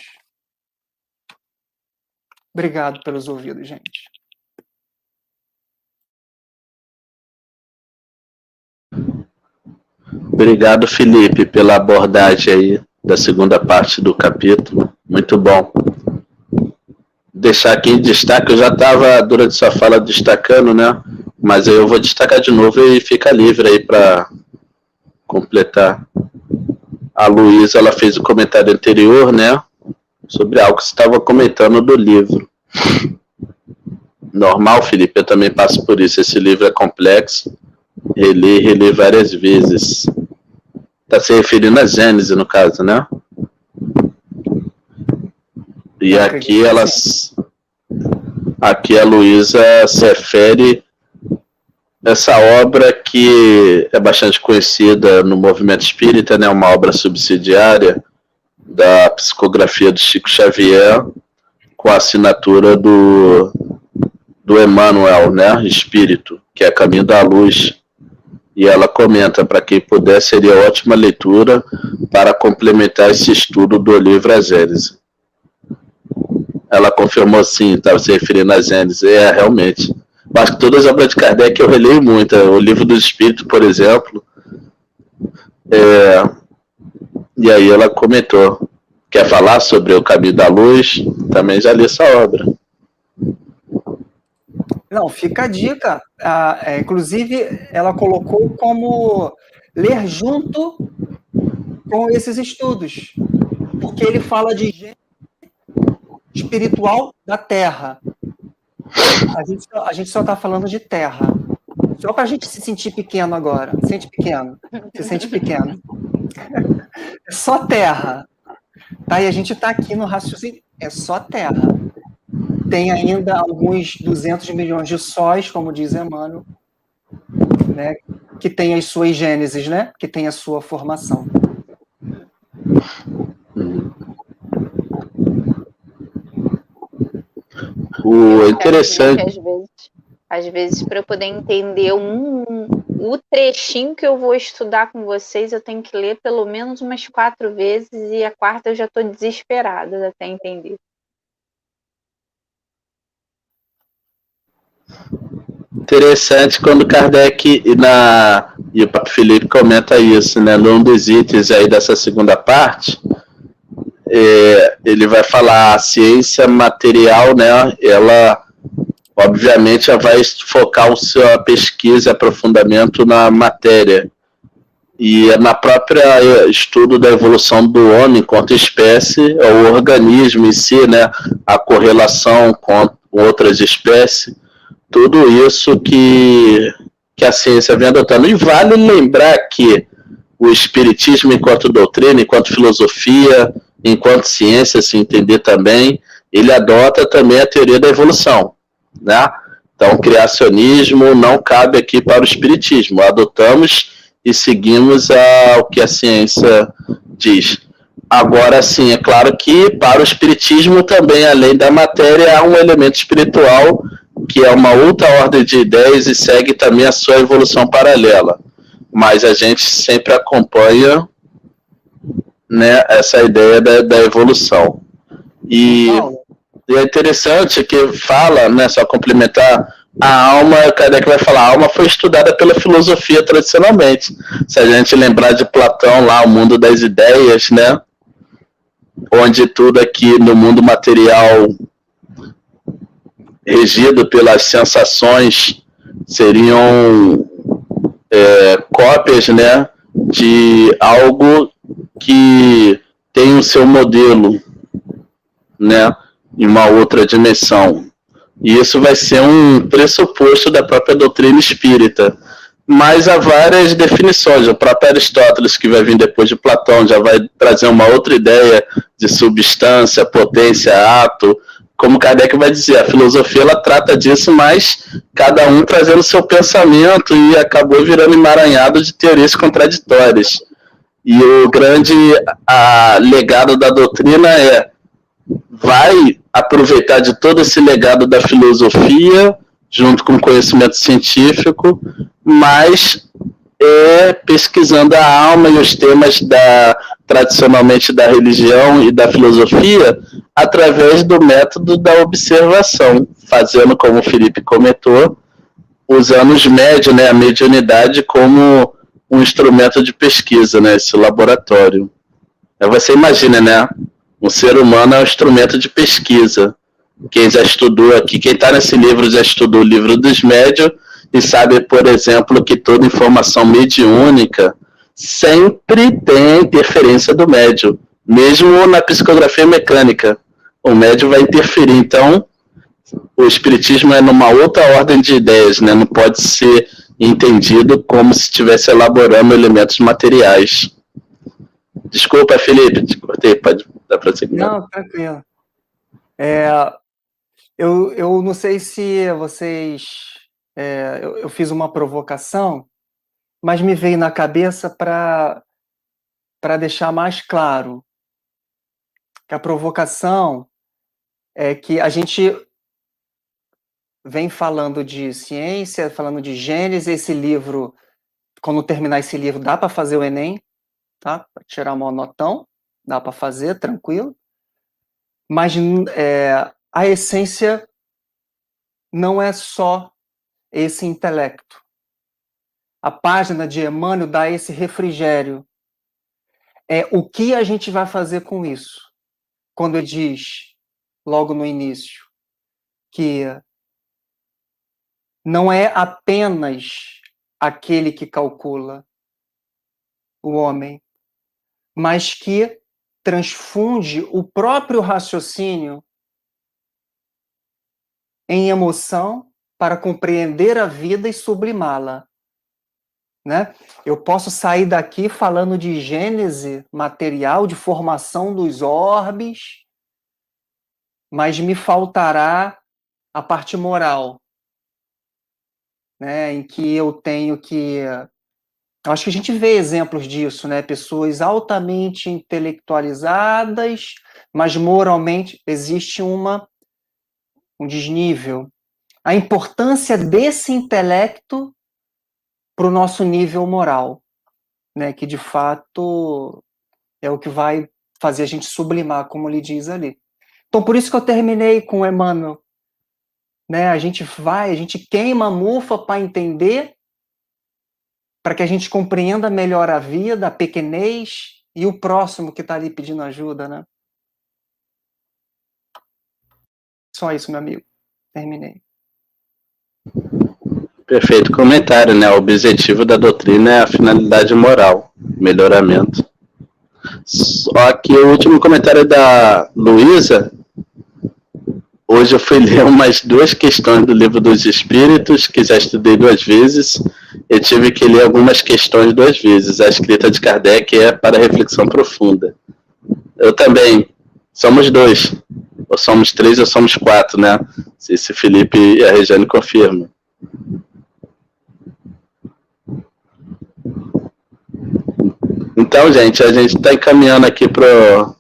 Obrigado pelos ouvidos, gente. Obrigado, Felipe, pela abordagem aí da segunda parte do capítulo. Muito bom. Deixar aqui em destaque, eu já estava, durante sua fala, destacando, né? Mas eu vou destacar de novo e fica livre aí para completar. A Luísa, ela fez o comentário anterior, né? Sobre algo que você estava comentando do livro. Normal, Felipe, eu também passo por isso. Esse livro é complexo. Reli várias vezes. Está se referindo a Gênesis, no caso, né? E aqui aqui a Luísa se refere a essa obra que é bastante conhecida no movimento espírita, né? Uma obra subsidiária da psicografia do Chico Xavier, com a assinatura do Emmanuel, né? Espírito, que é Caminho da Luz. E ela comenta, para quem puder, seria ótima leitura para complementar esse estudo do livro A Gênese. Ela confirmou sim, estava se referindo a Gênese. Realmente. Acho que todas as obras de Kardec eu releio muito. O Livro do Espírito, por exemplo. E aí ela comentou. Quer falar sobre o Caminho da Luz? Também já li essa obra. Não, fica a dica. Inclusive, ela colocou como ler junto com esses estudos, porque ele fala de gênese espiritual da Terra. A gente só está falando de Terra. Só para a gente se sentir pequeno agora. Se sente pequeno. É só Terra. Tá? E a gente está aqui no raciocínio. É só Terra. Tem ainda alguns 200 milhões de sóis, como diz Emmanuel, né, que tem as suas gêneses, né, que tem a sua formação. O interessante... Às vezes, para eu poder entender o trechinho que eu vou estudar com vocês, eu tenho que ler pelo menos umas 4 vezes, e a quarta eu já estou desesperada até entender. Interessante quando Kardec e o Papo Felipe comenta isso, né? Num dos itens aí dessa segunda parte, ele vai falar a ciência material, né? Ela, obviamente, vai focar a sua pesquisa e aprofundamento na matéria. E na própria estudo da evolução do homem enquanto espécie, o organismo em si, né? A correlação com outras espécies, tudo isso que a ciência vem adotando. E vale lembrar que o espiritismo, enquanto doutrina, enquanto filosofia, enquanto ciência, se entender também, ele adota também a teoria da evolução, né? Então, o criacionismo não cabe aqui para o espiritismo. Adotamos e seguimos o que a ciência diz. Agora, sim, é claro que para o espiritismo também, além da matéria, há um elemento espiritual que é uma outra ordem de ideias e segue também a sua evolução paralela. Mas a gente sempre acompanha, né, essa ideia da evolução. E é interessante que fala, né, só complementar, a alma, Kardec vai falar, a alma foi estudada pela filosofia tradicionalmente. Se a gente lembrar de Platão lá, o mundo das ideias, né, onde tudo aqui no mundo material regido pelas sensações seriam cópias, né, de algo que tem o seu modelo, né, em uma outra dimensão. E isso vai ser um pressuposto da própria doutrina espírita. Mas há várias definições. O próprio Aristóteles, que vai vir depois de Platão, já vai trazer uma outra ideia de substância, potência, ato. Como Kardec vai dizer, a filosofia ela trata disso, mas cada um trazendo seu pensamento e acabou virando emaranhado de teorias contraditórias. E o grande legado da doutrina vai aproveitar de todo esse legado da filosofia, junto com o conhecimento científico, mas pesquisando a alma e os temas tradicionalmente da religião e da filosofia, através do método da observação, fazendo, como o Felipe comentou, usando os médios, né, a mediunidade como um instrumento de pesquisa, né, esse laboratório. Você imagina, né, um ser humano é um instrumento de pesquisa. Quem já estudou aqui, quem está nesse livro já estudou o livro dos médios e sabe, por exemplo, que toda informação mediúnica sempre tem interferência do médium, mesmo na psicografia mecânica. O médium vai interferir. Então, o espiritismo é numa outra ordem de ideias, né? Não pode ser entendido como se estivesse elaborando elementos materiais. Desculpa, Felipe, te cortei, pode dar para seguir. Não, tranquilo. Eu não sei se vocês... eu fiz uma provocação, mas me veio na cabeça para deixar mais claro que a provocação é que a gente vem falando de ciência, falando de Gênesis. Esse livro, quando terminar esse livro, dá para fazer o Enem, tá? Para tirar uma notão, dá para fazer, tranquilo. Mas a essência não é só esse intelecto. A página de Emmanuel dá esse refrigério. O que a gente vai fazer com isso? Quando ele diz, logo no início, que não é apenas aquele que calcula, o homem, mas que transfunde o próprio raciocínio em emoção para compreender a vida e sublimá-la. Né? Eu posso sair daqui falando de gênese material, de formação dos orbes, mas me faltará a parte moral, né? Em que eu tenho que... Acho que a gente vê exemplos disso, né? Pessoas altamente intelectualizadas, mas moralmente existe um desnível. A importância desse intelecto para o nosso nível moral, né? Que de fato é o que vai fazer a gente sublimar, como ele diz ali. Então, por isso que eu terminei com Emmanuel. Né? A gente queima a mufa para entender, para que a gente compreenda melhor a vida, a pequenez e o próximo que está ali pedindo ajuda, né? Só isso, meu amigo. Terminei. Perfeito comentário, né? O objetivo da doutrina é a finalidade moral, melhoramento. Só que o último comentário da Luísa, hoje eu fui ler umas 2 questões do Livro dos Espíritos, que já estudei 2 vezes, eu tive que ler algumas questões 2 vezes. A escrita de Kardec é para reflexão profunda. Eu também. Somos 2. Ou somos 3 ou somos 4, né? Se esse Felipe e a Regiane confirmam. Então, gente, a gente está encaminhando aqui para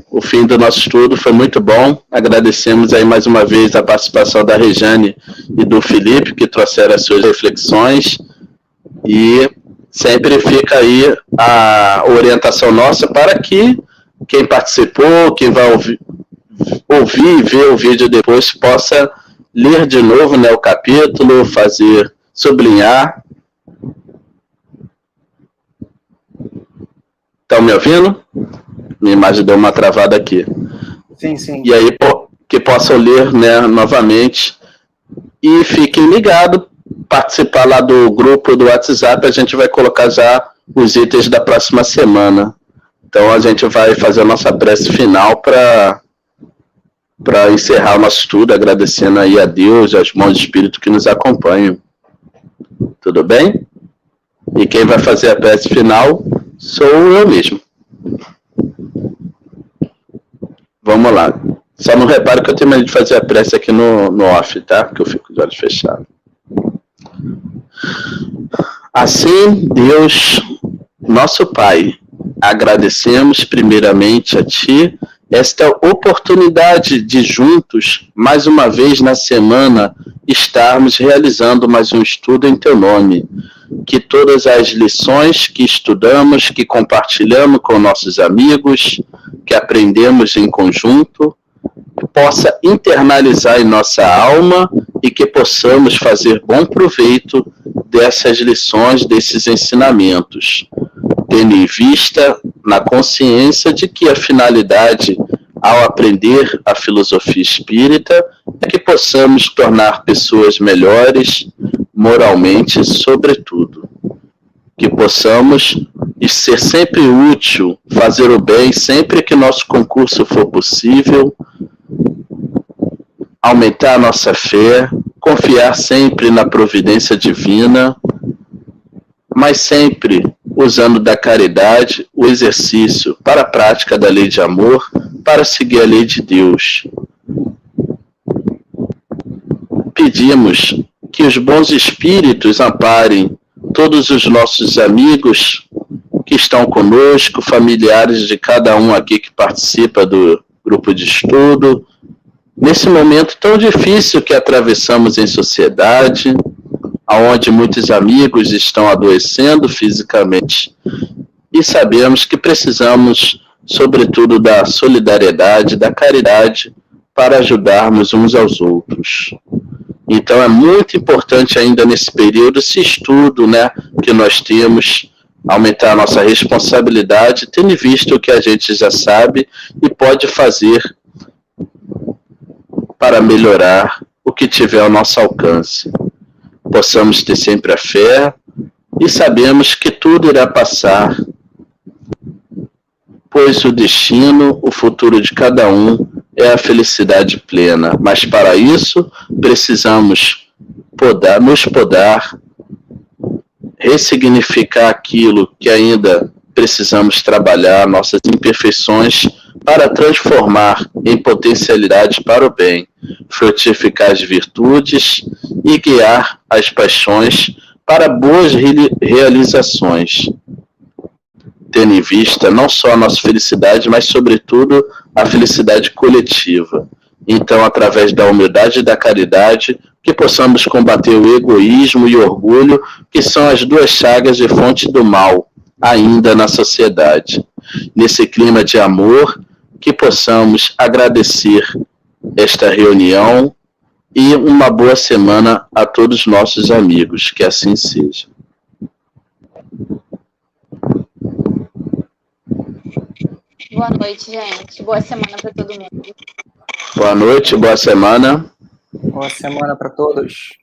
o fim do nosso estudo. Foi muito bom. Agradecemos aí mais uma vez a participação da Regiane e do Felipe, que trouxeram as suas reflexões. E sempre fica aí a orientação nossa para que quem participou, quem vai ouvir e ver o vídeo depois, possa ler de novo, né, o capítulo, sublinhar. Estão me ouvindo? Minha imagem deu uma travada aqui. Sim, sim. E aí que possam ler, né, novamente. E fiquem ligados, participar lá do grupo do WhatsApp, a gente vai colocar já os itens da próxima semana. Então a gente vai fazer a nossa prece final para encerrar o nosso estudo, agradecendo aí a Deus e aos bons espíritos que nos acompanham. Tudo bem? E quem vai fazer a prece final sou eu mesmo. Vamos lá. Só não repare que eu terminei de fazer a prece aqui no off, tá? Porque eu fico com os olhos fechados. Assim, Deus, nosso Pai, Agradecemos primeiramente a Ti esta oportunidade de juntos, mais uma vez na semana, estarmos realizando mais um estudo em Teu nome. Que todas as lições que estudamos, que compartilhamos com nossos amigos, que aprendemos em conjunto, possa internalizar em nossa alma e que possamos fazer bom proveito dessas lições, desses ensinamentos, tendo em vista, na consciência de que a finalidade ao aprender a filosofia espírita é que possamos tornar pessoas melhores, moralmente, sobretudo. Que possamos ser sempre útil, fazer o bem sempre que nosso concurso for possível, aumentar a nossa fé, confiar sempre na providência divina, mas sempre usando da caridade o exercício para a prática da lei de amor, para seguir a lei de Deus. Pedimos que os bons espíritos amparem todos os nossos amigos que estão conosco, familiares de cada um aqui que participa do grupo de estudo, nesse momento tão difícil que atravessamos em sociedade, onde muitos amigos estão adoecendo fisicamente, e sabemos que precisamos, sobretudo, da solidariedade, da caridade, para ajudarmos uns aos outros. Então é muito importante ainda nesse período esse estudo, né, que nós temos, aumentar a nossa responsabilidade, tendo visto o que a gente já sabe e pode fazer para melhorar o que tiver ao nosso alcance. Possamos ter sempre a fé e sabemos que tudo irá passar, pois o destino, o futuro de cada um é a felicidade plena. Mas para isso precisamos nos podar, ressignificar aquilo que ainda precisamos trabalhar, nossas imperfeições, para transformar em potencialidade para o bem, frutificar as virtudes e guiar as paixões para boas realizações, tendo em vista não só a nossa felicidade, mas sobretudo a felicidade coletiva. Então, através da humildade e da caridade, que possamos combater o egoísmo e o orgulho, que são as duas chagas de fonte do mal ainda na sociedade. Nesse clima de amor, que possamos agradecer esta reunião e uma boa semana a todos os nossos amigos. Que assim seja. Boa noite, gente. Boa semana para todo mundo. Boa noite, boa semana. Boa semana para todos.